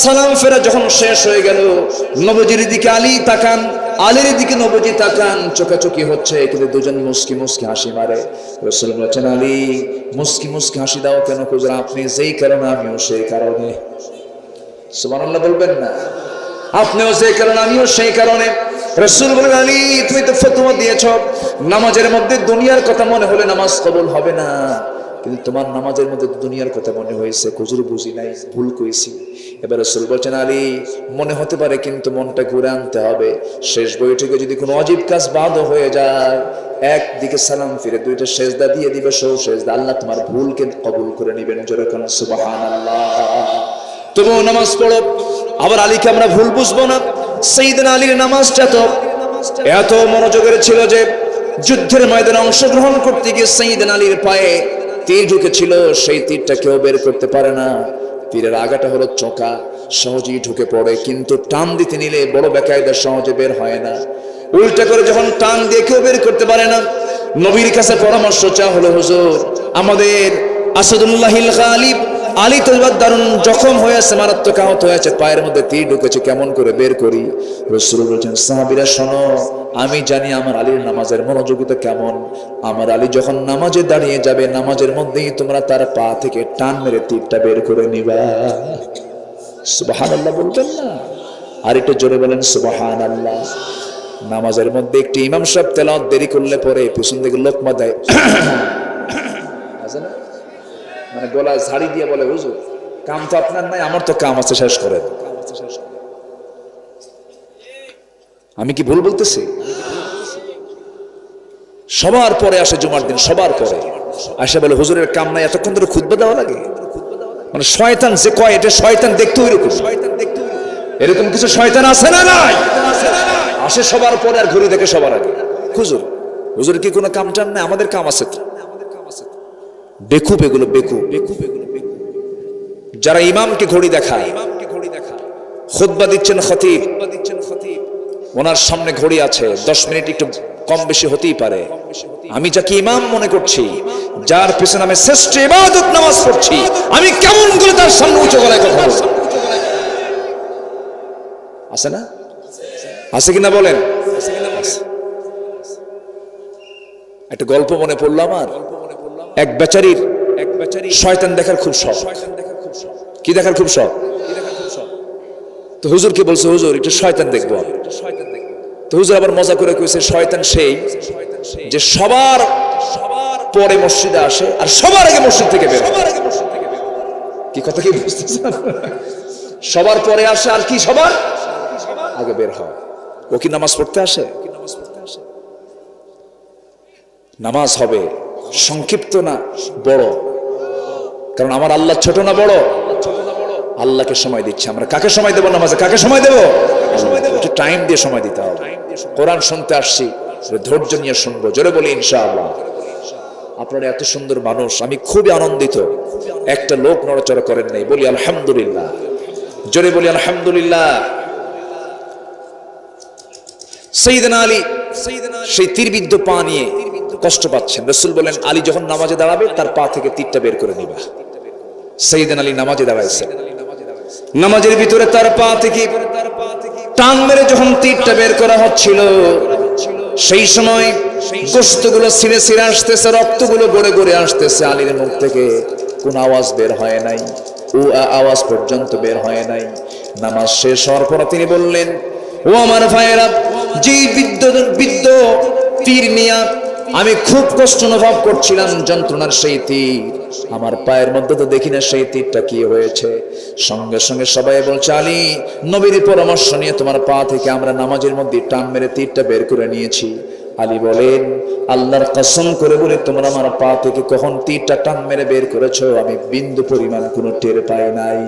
সালাম ফেরা যখন শেষ হয়ে গেল, নবীজির দিকে আলী তাকান, আলীর দিকে নবীজি তাকান, চোখাচোখি হচ্ছে, কিন্তু দুজন মুস্কি মুস্কি হাসি মারে। রাসূল বলেন, আলী, মুস্কি মুস্কি হাসি দাও কেন? হুজুর, আপনি যেই কারণে আমিও সেই কারণে। সুবহানাল্লাহ বলবেন না? আপনিও সেই কারণে, আমিও সেই কারণে। রাসূল বলেন, আলী, তুমি তো ফতোয়া দিয়েছ নামাজের মধ্যে দুনিয়ার কথা মনে হলে নামাজ কবুল হবে না, কিন্তু তোমার নামাজের মধ্যে দুনিয়ার কথা মনে হয়েছে। হুজুর, বুঝি নাই, ভুল কইছি। এবার রাসূল বলেন, আলী, মনে হতে পারে, কিন্তু মনটা ঘুরে আনতে হবে। শেষ বৈঠকে যদি কোনো অজীব কাজ বাদ হয়ে যায়, একদিকে সালাম ফিরে 2টা সেজদা দিয়ে দিবে, সৌ সেজদা, আল্লাহ তোমার ভুলকে কবুল করে নেবেন। জোরে কোন সুবহানাল্লাহ। তবুও নামাজ পড়ো। আবার আলীকে আমরা ভুল বুঝবো না। সাইয়েদনা আলীর নামাজটা তো এত মনোযোগের ছিল যে যুদ্ধের ময়দানে অংশগ্রহণ করতে গিয়ে সাইয়েদনা আলীর পায়ে তীর ঢুকেছিল, সেই তীরটা কেউ বের করতে পারে না। তীরের আগাটা হলো চোকা, সহজেই ঢুকে পড়ে, কিন্তু টান দিতে নিলে বড় বেকায়দা, সহজে বের হয় না। উল্টা করে যখন টান দিয়ে কেউ বের করতে পারে না, নবীর কাছে পরামর্শ চাওয়া হলো, হুজুর, আমাদের আসাদুল্লাহিল গালিব আলী তো দারুণ জখম হয়েছে, মারাত্মক আহত হয়েছে, পায়ের মধ্যে তীর ঢুকেছে, কেমন করে বের করি? রাসূল বলেছেন, সাহাবীরা শোনো, আমি জানি আমার আলীর নামাজের মনোযোগিতা কেমন। আমার আলী যখন নামাজে দাঁড়িয়ে যাবে, নামাজের মধ্যেই তোমরা তার পা থেকে টান মেরে তীরটা বের করে নিবা। সুবহানাল্লাহ বলবেন না? আর একটু জোরে বলেন সুবহানাল্লাহ। নামাজের মধ্যে একটি ইমাম সাহেব তেলাওয়াত দেরি করলে পরে পিছন থেকে লোকমা দেয়, আছে না, মানে গলা ঝাড়ি দিয়ে বলে, হুজুর কাম তো আপনার নাই, আমার তো কাম আছে, শেষ করেন। আমি কি ভুল বলতেছি? সবার পরে আসে জুমার দিন, সবার পরে আসে বলে হুজুরের কাম নাই, এতক্ষণ ধরে খুতবা দেওয়া লাগে। মানে শয়তান যে কয় এটা শয়তান দেখতে ওইরকম, এরকম কিছু শয়তান আছে না নাই? আসে সবার পরে আর ঘুরে দেখে সবার আগে। হুজুর, হুজুর কি কোনো কাম টাম নাই? আমাদের কাম আছে। বেকুব এগুলো, বেকুব। যারা ইমামকে ঘড়ি দেখায়, খুতবা দিচ্ছেন খতিব, ওনার সামনে ঘড়ি আছে, 10 মিনিট একটু কম বেশি হতেই পারে। আমি যাকে ইমাম মনে করছি, যার পিছনে আমি শ্রেষ্ঠ ইবাদত নামাজ পড়ছি, আমি কেমন করে তার সামনে উঁচু গলায় কথা বলবো? আছে না? আছে কিনা বলেন? একটা গল্প মনে পড়লো আমার। এক বেচারির শয়তান দেখার খুব শখ। কি দেখার খুব শখ? তো হুজুরকে বলছে, হুজুর একটু শয়তান দেখবো। তো হুজুর আবার মজা করে কইছে, শয়তান সেই যে সবার পরে মসজিদে আসে আর সবার আগে মসজিদ থেকে বের হয়। কি কথা কি বুঝতেছেন? সবার পরে আসে আর কি সবার আগে বের হয়। ও কি নামাজ পড়তে আসে? নামাজ হবে সংক্ষিপ্ত না বড়? কারণ আমার আল্লাহ ছোট না বড়? আল্লাহকে সময় দিচ্ছে। আমরা কাকে সময় দেব? নামাজে কাকে সময় দেব? একটু টাইম দিয়ে সময় দিতে হবে। কোরআন শুনতে আসছি, ধৈর্য নিয়ে শুনবো। জোরে বলি ইনশাআল্লাহ। আপনারা এত সুন্দর মানুষ, আমি খুবই আনন্দিত। একটা লোক নড়াচড়া করেন নাই, বলি আলহামদুলিল্লাহ। জোরে বলি আলহামদুলিল্লাহ। সাইয়েদনা আলী সেই তীরবিদ্ধ পা নিয়ে কষ্ট পাচ্ছেন। রাসূল বলেন, আলী যখন নামাজে দাঁড়াবে তার পা থেকে তীরটা বের করে নিবা। সাইয়েদনা আলী নামাজে দাঁড়াইছে, নামাজের ভিতরে তার পা থেকে টান মেরে যখন তীরটা বের করা হচ্ছিল, সেই সময় গোশতগুলো ছিঁড়ে ছিঁড়ে আসতেছে, রক্তগুলো গড়ে গড়ে আসতেছে। আলীর মুখ থেকে কোন আওয়াজ বের হয় নাই, আওয়াজ পর্যন্ত বের হয় নাই। নামাজ শেষ হওয়ার পর তিনি বললেন, ও আমার ভাইয়েরা, যে বিদ্ধ তীর নিয়া আমি খুব কষ্ট অনুভব করছিলাম, যন্ত্রণার সেই তীর আমার পায়ের মধ্যে তো দেখি না সেই তীরটা কি হয়েছে। সঙ্গে সঙ্গে সবাই বলছে, আলী নবীর পরামর্শ নিয়ে তোমার পা থেকে আমরা নামাজের মধ্যে টান মেরে তীরটা বের করে নিয়েছি। আলী বলেন, আল্লাহর কসম করে বলে তোমরা আমার পা থেকে কখন তীরটা টান মেরে বের করেছো আমি বিন্দু পরিমাণ কোনো টের পাই নাই।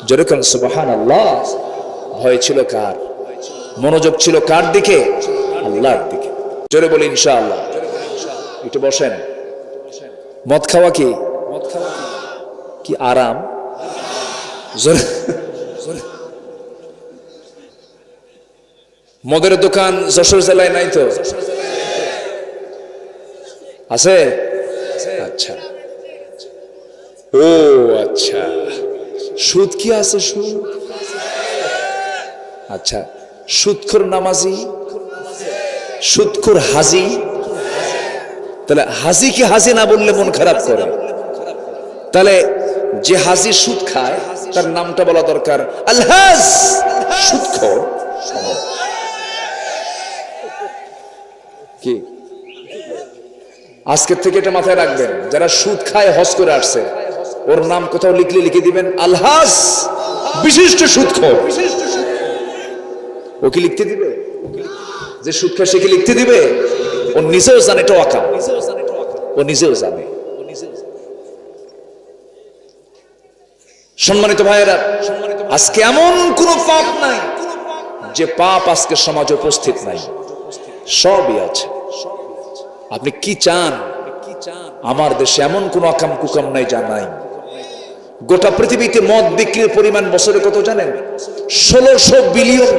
যেরকম সুবহানাল্লাহ। ভয় ছিল কার? মনোযোগ ছিল কার দিকে? আল্লাহর দিকে। জোরে বলি ইনশাআল্লাহ। একটু বসেন। মদ খাওয়া কি আরাম? মদের দোকান যশোর জেলায় নাই তো? আছে? আচ্ছা, ও আচ্ছা। সুদ কি আছে? সুদ? আচ্ছা, সুদখোর নামাজি, সুদখোর হাজি। তাহলে হাজি কি হাজি না বললে মন খারাপ করে? তাহলে যে হাজি সুদ খায় তার নামটা বলা দরকার, আলহাজ, সুদখোর। কি আজকের থেকে এটা মাথায় রাখবেন, যারা সুদ খায় হজ করে আসছে, ওর নাম কোথাও লিখলে লিখে দিবেন আলহাজ, বিশিষ্ট সুদখোর। ও কি লিখতে দিবে? যে সুদ খায় সে কি লিখতে দিবে? ও নিজেও জানে এটা ওয়াকাম, ও নিজেও জানে। সম্মানিত ভাইয়েরা, আজকে এমন কোন পাপ নাই যে পাপ আজকে সমাজে উপস্থিত নাই, সবই আছে। আপনি কি চান? আমার দেশে এমন কোন আকাম কুকাম নাই যা নাই। গোটা পৃথিবীতে মদ বিক্রির পরিমাণ বছরে কত জানেন? $1600 বিলিয়ন।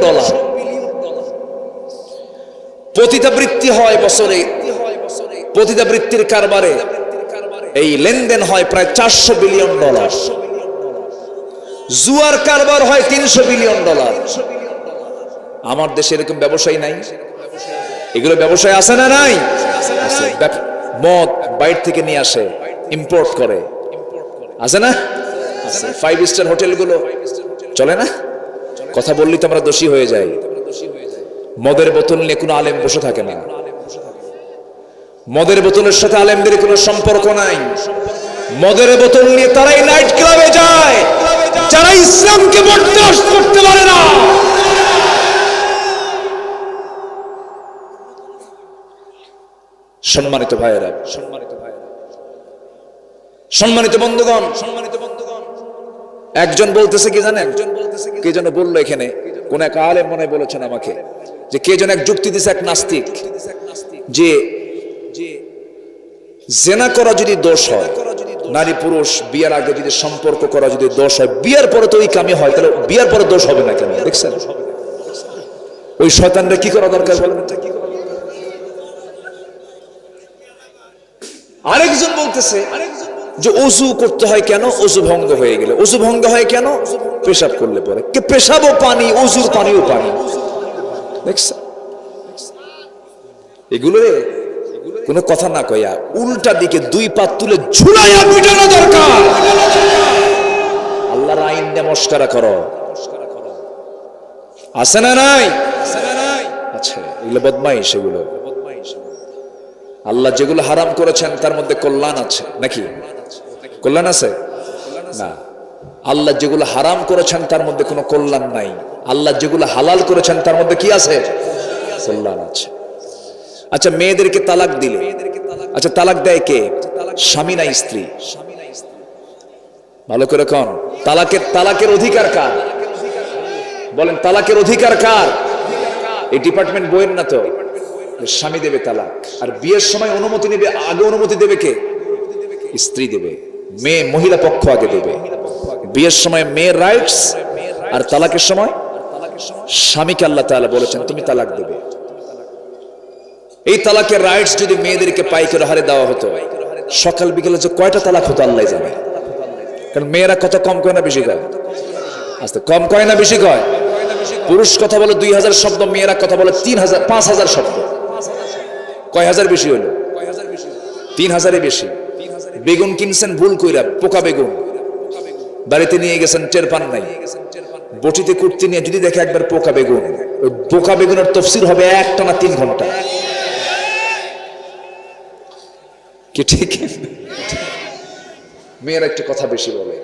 পতিতাবৃত্তি হয় বছরে, পতিতাবৃত্তির কারবারে এই লেনদেন হয় প্রায় $400 বিলিয়ন। জুয়ার কারবার হয় $300 বিলিয়ন। আমার দেশে এরকম ব্যবসায়ী নাই? এগুলো ব্যবসায় আছে না নাই? মদ বাইরে থেকে নিয়ে আসে, ইম্পোর্ট করে, আছে না? 5 স্টার হোটেলগুলো চলে না? কথা বললি তো আমরা দোষী হয়ে যাই। মদের বোতল নিয়ে কোনো আলেম বসে থাকে না। মদের বোতলের সাথে আলেমদের কোনো সম্পর্ক নাই। মদের বোতল নিয়ে তারাই নাইট ক্লাবে যায় যারা ইসলামকে বরদাস্ত করতে পারে না। সম্মানিত ভাইয়েরা, সম্মানিত বন্ধুগণ, একজন বলতেছে কি জানেন? কে যেন বললো এখানে, কোন এক আলেম মনে বলেছেন আমাকে, যে কে যেন এক যুক্তি দিছে, এক নাস্তিক, যে জেনা করা যদি দোষ হয়, নারী পুরুষ বিয়ের আগে যদি সম্পর্ক করা যদি দোষ হয়, বিয়ের পরে তো ওই কামি হয়, তাহলে বিয়ের পরে দোষ হবে না কেন? দেখছেন ওই শয়তানরা কি করা দরকার? আরেকজন বলতেছে যে ওযু করতে হয় কেন? ওযু ভঙ্গ হয়ে গেলে। ওযু ভঙ্গ হয় কেন? পেশাব করলে পরে। কে পেশাবও পানি, ওযুর পানিও পানি। দেখছেন এগুলো কোন কথা না কইয়া উল্টা দিকে 2 পা তুলে ঝুলাইয়া পিটানো দরকার। আল্লাহর আইন দিয়ে মস্করা করো, আছে না নাই? আচ্ছা, এগুলো বদমাইশ। এগুলো আল্লাহ যেগুলো হারাম করেছেন তার মধ্যে কল্যাণ আছে নাকি? কল্যাণ আছে না। আল্লাহ যেগুলো হারাম করেছেন তার মধ্যে কোনো কল্যাণ নাই। আল্লাহ যেগুলো হালাল করেছেন তার মধ্যে কি আছে? কল্যাণ আছে। আচ্ছা, মেয়েদেরকে তালাক দিলে, আচ্ছা তালাক দেয় কে? স্বামী না স্ত্রী? ভালো করে কোন তালাকের অধিকার কার? বলেন, তালাকের অধিকার কার? এই ডিপার্টমেন্ট বইয়ের না তো। স্বামী দেবে তালাক, আর বিয়ের সময় অনুমতি নেবে। আগে অনুমতি দেবে কে? স্ত্রী দেবে। মেয়ে, মহিলা পক্ষ আগে দেবে। বিয়ের সময় মেয়ের রাইটস, আর তালাকের সময় স্বামীকে আল্লাহ তাআলা বলেছেন তুমি তালাক দেবে। এই তালাকের রাইটস যদি মেয়েদেরকে পাইকারি হারে দেওয়া হতো, সকাল বিকেলে যে কয়টা তালাক হতো আল্লাহ জানে। কারণ মেয়েরা কত কম কয় না বেশি কয়? আস্তে কম কয় না বেশি কয়? পুরুষ কথা বলে 2000 শব্দ, মেয়েরা কথা বলে 3000 5000 শব্দ। কয় হাজার বেশি হলো? 3000 বেশি। বেগুন কিনছেন ভুল কইরা, পোকা বেগুন, বাড়িতে নিয়ে গেছেন, টের পান নাই। বটিতে কুটতে নিয়ে যদি দেখে একবার পোকা বেগুন, ওই পোকা বেগুনের তাফসীর হবে একটানা 3 ঘন্টা। কি ঠিক? মেয়েরা একটা কথা বেশি বলে।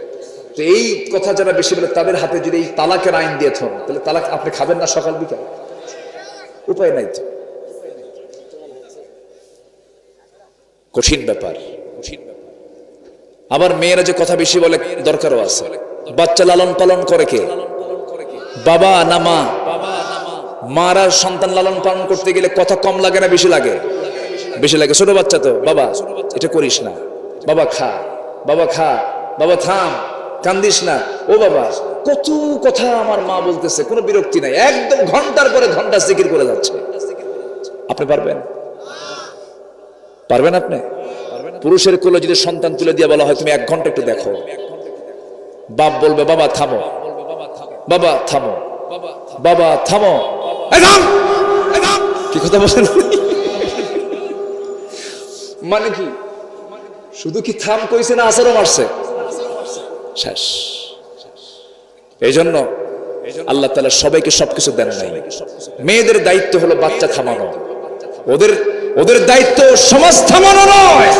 তো এই কথা যারা বেশি বলে তাদের হাতে যদি এই তালাকের আইন দিয়ে থন, তাহলে তালাক আপনি খাবেন না সকাল বিকাল? উপায় নাই তো। কঠিন ব্যাপার। আবার মেয়েরা যে কথা বেশি বলে দরকারও আছে। বাচ্চা লালন পালন করে কে? বাবা না মা? মারা সন্তান লালন পালন করতে গেলে কথা কম লাগে না বেশি লাগে? বেশি লাগে। ছোট বাচ্চা তো, বাবা এটা করিস না, বাবা খা, বাবা খা, বাবা থাম, কান্দিস না, ও বাবা, কত কথা আমার মা বলতেছে, কোনো বিরক্তি নাই, একদম ঘন্টার পরে ঘন্টা জিকির করে যাচ্ছে। আপনি পারবেন? পারবেন আপনি? পুরুষের কোলে যদি সন্তান তুলে দিয়ে বলা হয় তুমি 1 ঘন্টা একটু দেখো, বাপ বলবে বাবা থামো, বাবা থামো, বাবা থামো, কি কথা বলছেন? মানে কি? শুধু কি থাম কইছে না আসারও মারছে? শেষ। এই জন্য আল্লাহ তাআলা সবাইকে সবকিছু দেন নাই। মেয়েদের দায়িত্ব হলো বাচ্চা থামানো। ওদের দায়িত্ব সমাজ থামানো নয়।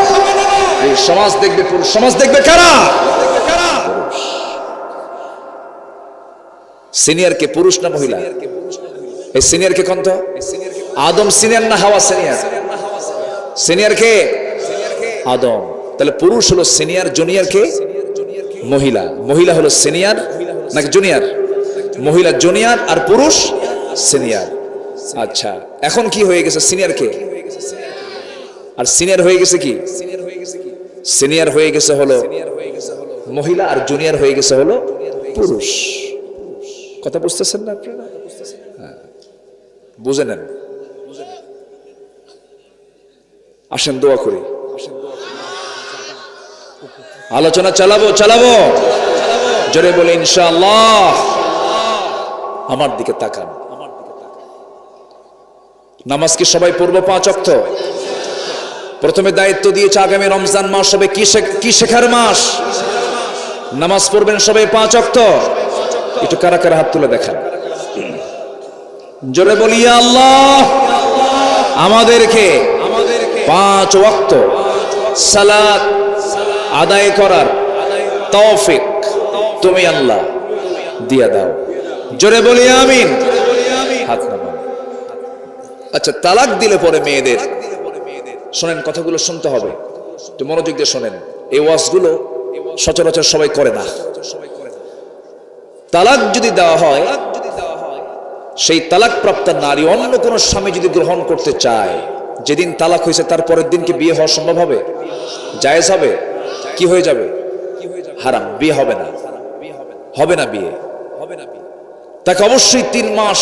এই সমাজ দেখবে, পুরুষ সমাজ দেখবে কারা? সিনিয়র কে, পুরুষ না মহিলা? এই সিনিয়র কে কোন? তো আদম সিনিয়র না হাওয়া সিনিয়র? সিনিয়র কে? আদম। তাহলে পুরুষ হলো সিনিয়র, জুনিয়র কে? মহিলা। মহিলা হলো সিনিয়র নাকি জুনিয়র? মহিলা জুনিয়র আর পুরুষ সিনিয়র। আচ্ছা, এখন কি হয়ে গেছে? সিনিয়র কে? আর সিনিয়র হয়ে গেছে কি? সিনিয়র হয়ে গেছে হলো মহিলা, আর জুনিয়র হয়ে গেছে হলো পুরুষ। কথা বুঝতেছেন না আপনারা? বুঝে নেন। আসেন দোয়া করি, আলোচনা চালাবো। জোরে বলে ইনশাআল্লাহ। আমার দিকে তাকান। নামাজ কি সবাই পড়বো 5 ওয়াক্ত? প্রথমে দায়িত্ব দিয়েছে আগামী রমজান মাস হবে কি শেখার মাস। নামাজ পড়বেন সবাই 5 ওয়াক্ত। একটু কারা কারা হাত তুলে দেখান, জোরে বলি ইয়া আল্লাহ। আমাদেরকে 5 ওয়াক্ত সালাত আদায় করার তৌফিক তুমি আল্লাহ দিয়া দাও, জোরে বলি আমিন। হাত নামান। আচ্ছা, তালাক দিলে পরে মেয়েদের, শোনেন কথাগুলো শুনতে হবে, একটু মনোযোগ দিয়ে শোনেন। এই ওয়াজগুলো সচরাচর সবাই করে না। তালাক যদি দেওয়া হয়, সেই তালাক প্রাপ্ত নারী অন্য কোন স্বামী যদি গ্রহণ করতে চায়, যেদিন তালাক হয়েছে তার পরের দিন কি বিয়ে হওয়া সম্ভব হবে? জায়েজ হবে? কি হয়ে যাবে? হারাম, বিয়ে হবে না, হবে না বিয়ে। তাকে অবশ্যই 3 মাস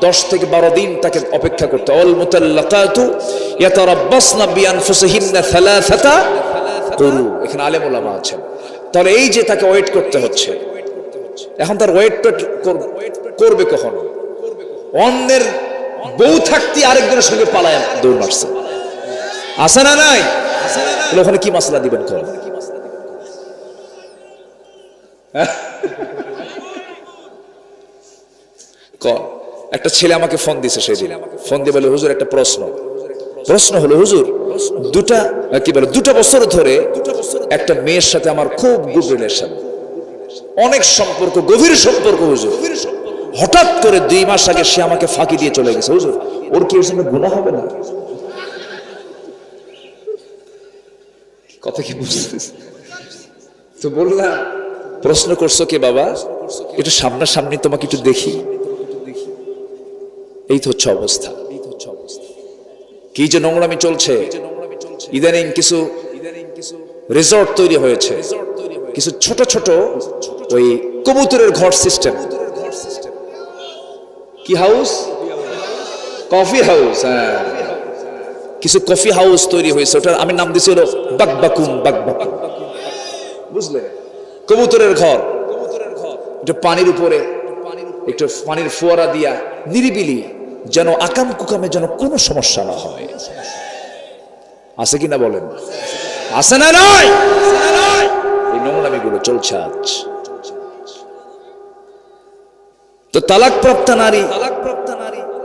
10 থেকে 12 দিন তাকে অপেক্ষা করতে। অল মুতাল্লাকাতু ইয়াতারাব্বাসনা বিআনফুসিহিন্না সালাসাতা কুরু। এখানে আলেম ওলামা আছেন। তাহলে এই যে তাকে ওয়েট করতে হচ্ছে, এখন তার ওয়েট করবে কখন? অন্যের বউ থাকতে আরেকজনের সঙ্গে পালায় দৌড় মারছে, আছে না নাই? ওখানে কি মাসলা দিবেন? একটা ছেলে আমাকে ফোন দিছে, সেদিন ফোন দিয়ে বলে, হুজুর একটা প্রশ্ন হলো, হুজুর 2 বছর ধরে একটা মেয়ের সাথে আমার খুব গুড রিলেশন, অনেক সম্পর্ক, গভীর সম্পর্ক হুজুর। হঠাৎ করে 2 মাস আগে সে আমাকে ফাঁকি দিয়ে চলে গেছে, হুজুর ওর কি এর সঙ্গে গুনাহ হবে না? কথা কি বুঝতেছিস? তো বললাম, প্রশ্ন করছো কে বাবা, একটু সামনাসামনি তোমাকে একটু দেখি। এই তো হচ্ছে অবস্থা। কি যে নোংরামি চলছে। ইদানিং কিছু রিসর্ট তৈরি হয়েছে, কিছু ছোট ছোট ওই কবুতরের ঘর সিস্টেম, কি হাউস, কফি হাউস। হ্যাঁ, কিছু কফি হাউস তৈরি হয়েছে, ওটার আমি নাম দিয়েছি হলো বাকবাকুম। বুঝলে, কবুতরের ঘর, এটা পানির উপরে একটু পানির ফোয়ারা দিয়া নিরিবিলি, যেন আকাম কুকামে যেন কোনো সমস্যা না হয়। আছে কিনা বলেন? আছে না নাই? এই নোংরামিগুলো চলছে আজ। তো তালাকপ্রাপ্ত নারী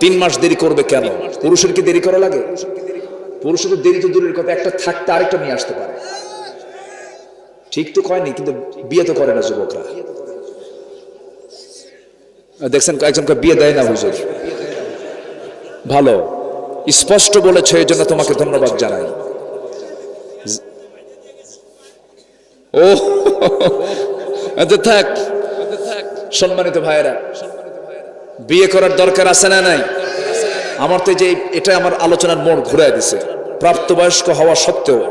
3 মাস দেরি করবে কেন? পুরুষের কি দেরি করা লাগে? পুরুষের তো দেরি তো দূরের কথা, একটা থাকতে আরেকটা নিয়ে আসতে পারে। ঠিক তো কয়নি, কিন্তু বিয়ে তো করে না যুবকরা। দেখছেন একজনকে বিয়ে দেয় না হুজুর। ভালো, স্পষ্ট বলেছে, এই জন্য তোমাকে ধন্যবাদ জানাই। ও থাক, সম্মানিত ভাইয়েরা, বিয়ে করার দরকার আছে না নাই? আমার তো যে এটা আমার আলোচনার মোড় ঘুরাই দিছে। প্রাপ্তবয়স্ক হওয়া সত্ত্বেও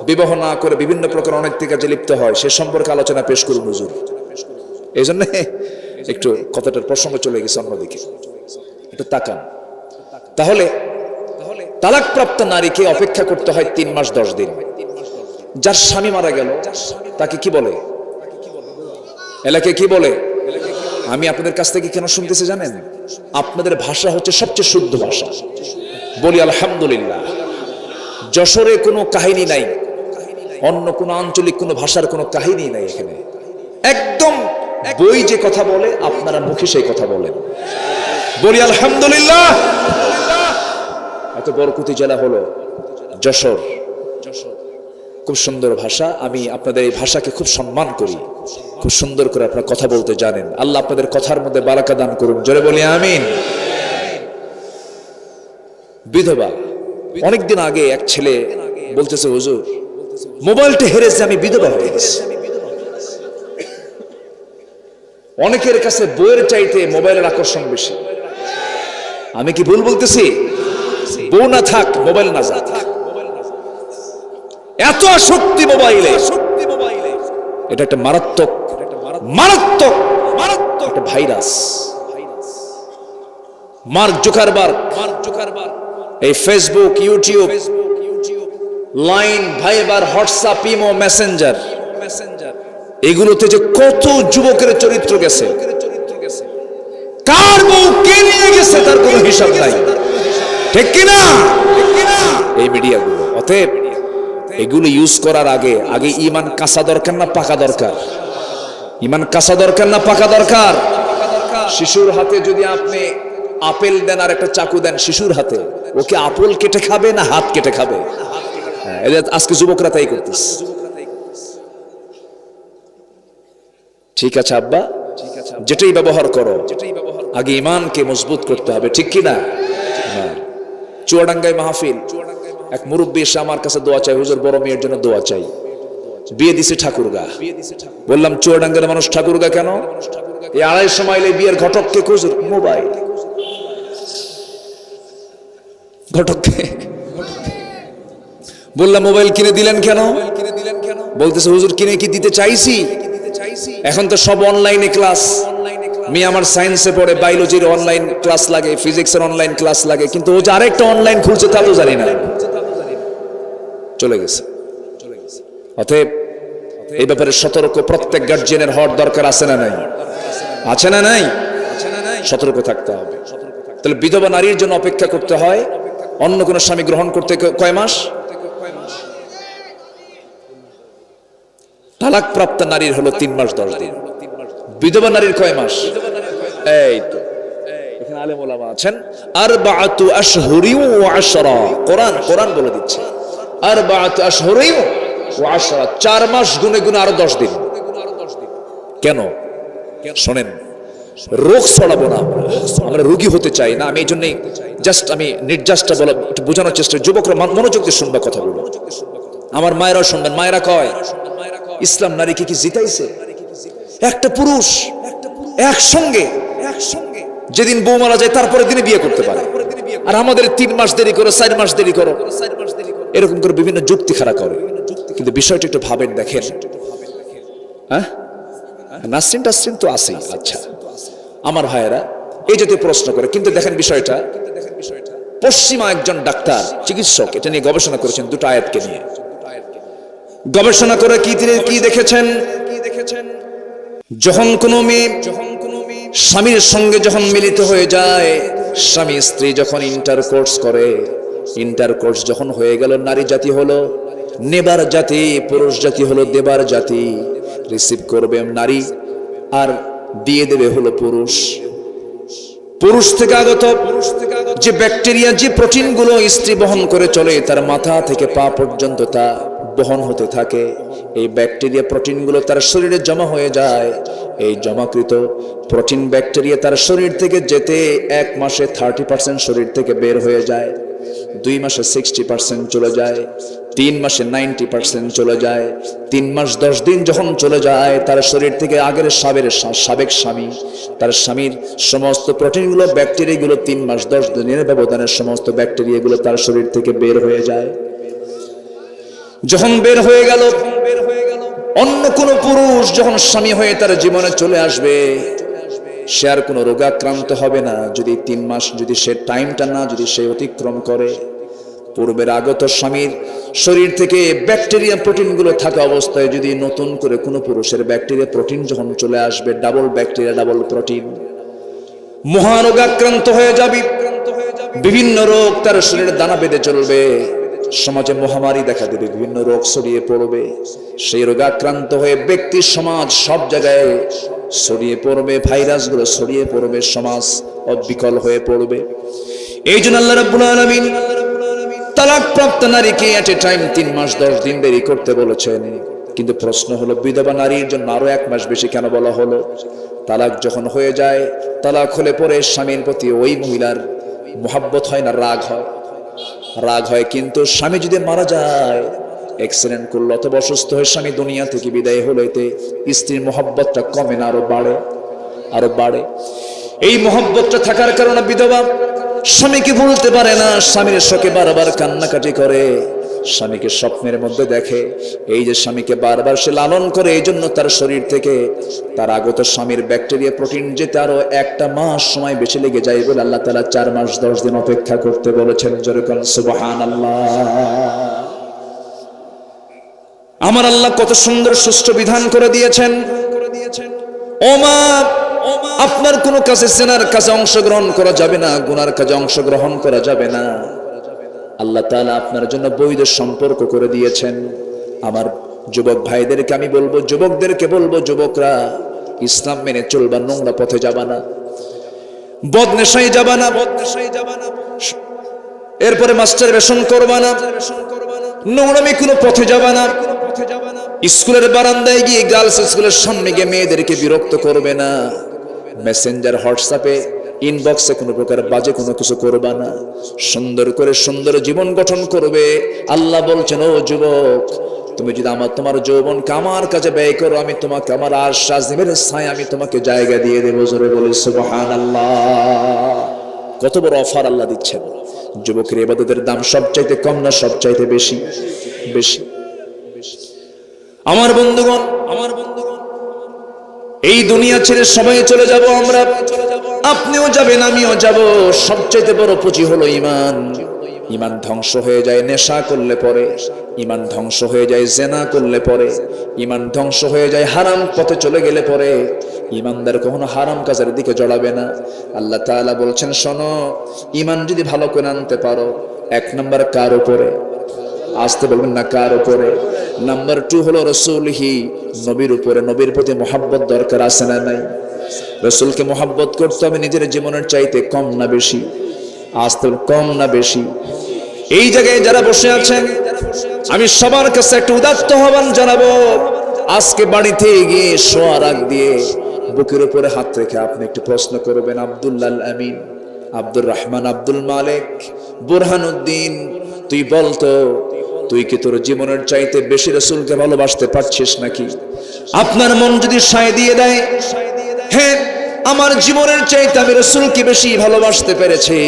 বিবাহ না করে বিভিন্ন প্রকার অনৈতিক কাজে লিপ্ত হয়, সে সম্পর্কে আলোচনা পেশ করুন হুজুর। এই জন্য একটু কথাটার প্রসঙ্গ চলে গেছে অন্যদিকে, একটু তাকান। তাহলে তালাকপ্রাপ্ত নারীকে অপেক্ষা করতে হয় 3 মাস 10 দিন। যার স্বামী মারা গেল তাকে কি বলে? এলাকায় কি বলে? আমি আপনাদের কাছ থেকে কেন শুনতেছি জানেন? আপনাদের ভাষা হচ্ছে সবচেয়ে শুদ্ধ ভাষা। বলি আলহামদুলিল্লাহ। যশোরে কোনো কাহিনী নাই, অন্য কোনো আঞ্চলিক কোনো ভাষার কোনো কাহিনী নাই এখানে। একদম বই যে কথা বলে আপনারা মুখে সেই কথা বলেন। বলি আলহামদুলিল্লাহ। এত বরকতি জেলা হলো যশোর, খুব সুন্দর ভাষা। আমি আপনাদের এই ভাষাকে খুব সম্মান করি, খুব সুন্দর করে আপনারা কথা বলতে জানেন। আল্লাহ আপনাদের কথার মধ্যে বারাকা দান করুন, জোরে বলি আমিন। বিধবা, অনেকদিন আগে এক ছেলে বলতেছে, হুজুর মোবাইলটা হেরেছে, আমি বিধবা হয়ে গেছি। অনেকের কাছে বইয়ের চাইতে মোবাইলের আকর্ষণ বেশি। আমি কি ভুল বলতেছি? বউ না থাক, মোবাইল না যাক, এত আসক্তি মোবাইলে। এটা একটা মারাত্মক একটা ভাইরাস। মার্ক জুকারবার্গ এই Facebook, YouTube, Line, Viber, WhatsApp, imo, Messenger, এগুলোতে যে কত যুবকের চরিত্র গেছে, কার বউ কে নিয়ে গেছে তার কোনো হিসাব নাই। ঠিক কিনা? এই মিডিয়াগুলো, অতএব এগুলো ইউজ করার আগে ঈমান কাঁচা দরকার না পাকা দরকার? ঈমান কাঁচা দরকার না পাকা দরকার? শিশুর হাতে যদি আপনি আপেল দেন আর একটা চাকু দেন শিশুর হাতে, ওকে আপেল কেটে খাবে না হাত কেটে খাবে? আজকে যুবকরা তাই করতেছে। ঠিক আছে আব্বা, যেটাই ব্যবহার করো আগে ঈমানকে মজবুত করতে হবে, ঠিক কি না? চুয়াডাঙ্গায় মাহফিল, এক মুরব্বী এসে আমার কাছে দোয়া চাই, হুজুর বড় মেয়ের জন্য দোয়া চাই, বিয়ে দিছে ঠাকুরগা। বললাম চুয়াডাঙ্গার মানুষ ঠাকুরগা কেন? এই 250 মাইলে বিয়ের ঘটককে হুজুর মোবাইল, ঘটককে বললাম মোবাইল কিনে দিলেন কেন? বলতেছে হুজুর কিনে কি দিতে চাইছি, এখন তো সব অনলাইনে ক্লাস। মেয়ে আমার সায়েন্সে পড়ে, বায়োলজির অনলাইন ক্লাস লাগে, ফিজিক্সের অনলাইন ক্লাস লাগে, কিন্তু ও যে আরেকটা অনলাইন খুলছে তা তো জানি না। চলে গেছে। অতএব এই ব্যাপারে সতর্ক প্রত্যেক গার্জিয়ানের হওয়ার দরকার আছে না নাই? আছে না নাই? সতর্ক থাকতে হবে। তাহলে বিধবা নারীর জন্য অপেক্ষা করতে হয় অন্য কোন স্বামী গ্রহণ করতে কয় মাস? তালাক প্রাপ্ত নারীর হলো 3 মাস 10 দিন। বিধবা নারীর কয় মাস? এই তো এখানে আলেম ওলামা আছেন, আরবাআতু আশহুরিন ওয়া আশরা। কোরআন বলে দিচ্ছে আরবাআতু আশহুরিন ওয়া আশরা, 4 মাস গুনে গুনে আরো 10 দিন। কেন? শোনেন, রোগ ছড়াবো না, আমরা রোগী হতে চাই না। আমি এই জন্যই আমি নির্যাসটা বলা একটু বোঝানোর চেষ্টা, যুবকরা মনোযোগ দিয়ে শুনবা কথাগুলো, আমার মায়েরাও শুনবেন। মায়েরা কয় ইসলাম নারীকে কি জিতাইছে? একটা পুরুষ একসঙ্গে যেদিন বউ মারা যায় তারপরে দিনে বিয়ে করতে পারে, আর আমাদের 3 মাস দেরি করো, 4 মাস দেরি করো, এরকম করে বিভিন্ন যুক্তি খাড়া করে। কিন্তু বিষয়টা একটু ভাবেন, দেখেন। হ্যাঁ, নাসরিন টাসরিন তো আছেই। আচ্ছা আমার ভাইয়েরা এই জাতীয় প্রশ্ন করে, কিন্তু দেখেন বিষয়টা, পশ্চিমা একজন ডাক্তার চিকিৎসক এটা নিয়ে গবেষণা করেছেন, 2টা আয়াতকে নিয়ে গবেষণা করে কি দেখেছেন? যখন কোনো মেয়ে স্বামীর সঙ্গে যখন মিলিত হয়ে যায়, স্বামী স্ত্রী যখন ইন্টারকোর্স করে, ইন্টারকোর্স যখন হয়ে গেল, নারী জাতি হলো নেবার জাতি, পুরুষ জাতি হলো দেবার জাতি। রিসিভ করবে নারী আর দিয়ে দেবে হলো পুরুষ। পুরুষ থেকে আগত যে ব্যাকটেরিয়া, যে প্রোটিন গুলো স্ত্রী বহন করে চলে, তার মাথা থেকে পা পর্যন্ত তা বহন হতে থাকে। এই ব্যাকটেরিয়া প্রোটিন গুলো তার শরীরে জমা হয়ে যায়। এই জমাকৃত প্রোটিন ব্যাকটেরিয়া তার শরীর থেকে যেতে 1 মাসে 30% শরীর থেকে বের হয়ে যায়, 2 মাসে 60% চলে যায়, 3 মাসে 90% চলে যায়। 3 মাস 10 দিন যখন চলে যায়, তার শরীর থেকে আগের সাবেক স্বামী, তার স্বামীর সমস্ত প্রোটিনগুলো, ব্যাকটেরিয়াগুলো 3 মাস 10 দিনের ব্যবধানে সমস্ত ব্যাকটেরিয়াগুলো তার শরীর থেকে বের হয়ে যায়। যখন বের হয়ে গেল, অন্য কোন পুরুষ যখন স্বামী হয়ে তার জীবনে চলে আসবে, সে আর কোনো রোগাক্রান্ত হবে না, যদি 3 মাস যদি সে টাইমটা না যদি সে অতিক্রম করে। পূর্বের আগত স্বামীর শরীর থেকে ব্যাকটেরিয়া প্রোটিনগুলো থাকা অবস্থায় যদি নতুন করে কোনো পুরুষের ব্যাকটেরিয়া প্রোটিন যখন চলে আসবে, ডাবল ব্যাকটেরিয়া ডাবল প্রোটিন, মহারোগাক্রান্ত হয়ে যাবে। বিভিন্ন রোগ তার শরীরে দানা বেঁধে চলবে, সমাজে মহামারী দেখা দেবে, বিভিন্ন রোগ ছড়িয়ে পড়বে। সেই রোগাক্রান্ত হয়ে ব্যক্তি, সমাজ, সব জায়গায় ছড়িয়ে পড়বে, ভাইরাসগুলো ছড়িয়ে পড়বে, সমাজ অবিকল হয়ে পড়বে। এই জন্য আল্লাহ রাব্বুল আলামিন তালাকপ্রাপ্ত নারীকে এট এ টাইম 3 মাস 10 দিন দেরি করতে বলেছেন। কিন্তু প্রশ্ন হলো, বিধবা নারীর জন্য আরো 1 মাস বেশি কেন বলা হলো? তালাক যখন হয়ে যায়, তালাক হলে পরে স্বামীর প্রতি ওই মহিলার মোহাব্বত হয় না, রাগ হয়? রাগ হয়। কিন্তু স্বামী যদি মারা যায়, অ্যাক্সিডেন্ট করলো অথবা অসুস্থ হয়ে স্বামী দুনিয়া থেকে বিদায় হলো, এতে স্ত্রীর মোহাব্বতটা কমে না, আরো বাড়ে। এই মোহাব্বতটা থাকার কারণে বিধবা স্বামীকে ভুলতে পারে না, স্বামীর শোকে বারবার কান্নাকাটি করে, স্বামীকে স্বপ্নের মধ্যে দেখে। এই যে স্বামীকে বারবার সে লালন করে, এই জন্য তার শরীর থেকে তার আগত স্বামীর ব্যাকটেরিয়া প্রোটিন যেতে আরো 1 মাস সময় বেশি লেগে যায় বলে আল্লাহ তাআলা 4 মাস 10 দিন অপেক্ষা করতে বলেছেন। যেরকম সুবহানাল্লাহ। আমার আল্লাহ কত সুন্দর সুষ্ঠু বিধান করে দিয়েছেন। ও মা, আপনার কোনো কাজে জেনার কাজে অংশগ্রহণ করা যাবে না, গুনার কাজে অংশগ্রহণ করা যাবে না। আল্লাহ তাআলা আপনার জন্য বৈধ সম্পর্ক করে দিয়েছেন। আমার যুবক ভাইদেরকে আমি বলবো, যুবকদেরকে বলবো, যুবকরা ইসলাম মেনে চলবা, নোংরা পথে যাবা না, বদনেশাই যাবা না, এরপরে মাস্টার বেশন করবা না, নোংরামি কোনো পথে যাবা না, স্কুলের বারান্দায় গিয়ে গার্লস স্কুলের সামনে গিয়ে মেয়েদেরকে বিরক্ত করবে না, মেসেঞ্জার হোয়াটসঅ্যাপে ইনবক্সে কোনো প্রকার বাজে কোনো কিছু করবা না, সুন্দর করে সুন্দর জীবন গঠন করবে। আল্লাহ বলছেন, ও যুবক, তুমি যদি তোমার যৌবনকে আমার কাছে ব্যয় করো, আমি তোমাকে আমার আরশ আজিমের ছায়া আমি তোমাকে জায়গা দিয়ে দেবো। জোরে বলি সুবহানাল্লাহ। কত বড় অফার আল্লাহ দিচ্ছেন। যুবকের ইবাদতের দাম সবচাইতে কম না সবচাইতে বেশি? বেশি। আমার বন্ধুগণ, এই দুনিয়া ছেড়ে সবাই চলে যাব আমরা, আপনিও যাবেন, আমিও যাব। সবচাইতে বড় পুঁজি হলো ঈমান। ঈমান ধ্বংস হয়ে যায় নেশা করলে পরে, ঈমান ধ্বংস হয়ে যায় জেনা করলে পরে, ঈমান ধ্বংস হয়ে যায় হারাম পথে চলে গেলে পরে। ঈমানদার কখনো হারাম কাজের দিকে জড়াবে না। আল্লাহ তাআলা বলছেন, শোনো, ঈমান যদি ভালো করে আনতে পারো, এক নাম্বার কার উপরে? আসতে বলবেন না, কার উপরে? নাম্বার 2 হলো রাসূলহি, নবীর উপরে। নবীর প্রতি মহব্বত দরকার আছে না নাই? রাসূলকে মহব্বত করতে হবে নিজের জীবনের চাইতে, কম না বেশি? আসতে কম না বেশি? এই জায়গায় যারা বসে আছেন, আমি সবার কাছে একটা উদাত্ত আহ্বান জানাবো, আজকে বাড়িতে গিয়ে শোয়ার আগ দিয়ে বুকের উপরে হাত রেখে আপনি একটু প্রশ্ন করবেন, আব্দুল্লাহ আমিন, আব্দুর রহমান, আব্দুল মালিক, বুরহানুদ্দিন, তুই বলতো, তুই কি তোর জীবনের চাইতে বেশি রাসূলকে ভালোবাসতে পারছিস নাকি? আপনার মন যদি সায় দিয়ে দেয়, হ্যাঁ আমার জীবনের চাইতে আমি রাসূলকে বেশি ভালোবাসতে পেরেছি,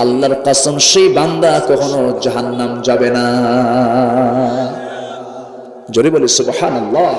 আল্লাহর কসম সেই বান্দা কখনো জাহান্নাম যাবে না। জোরে বলি সুবহানাল্লাহ।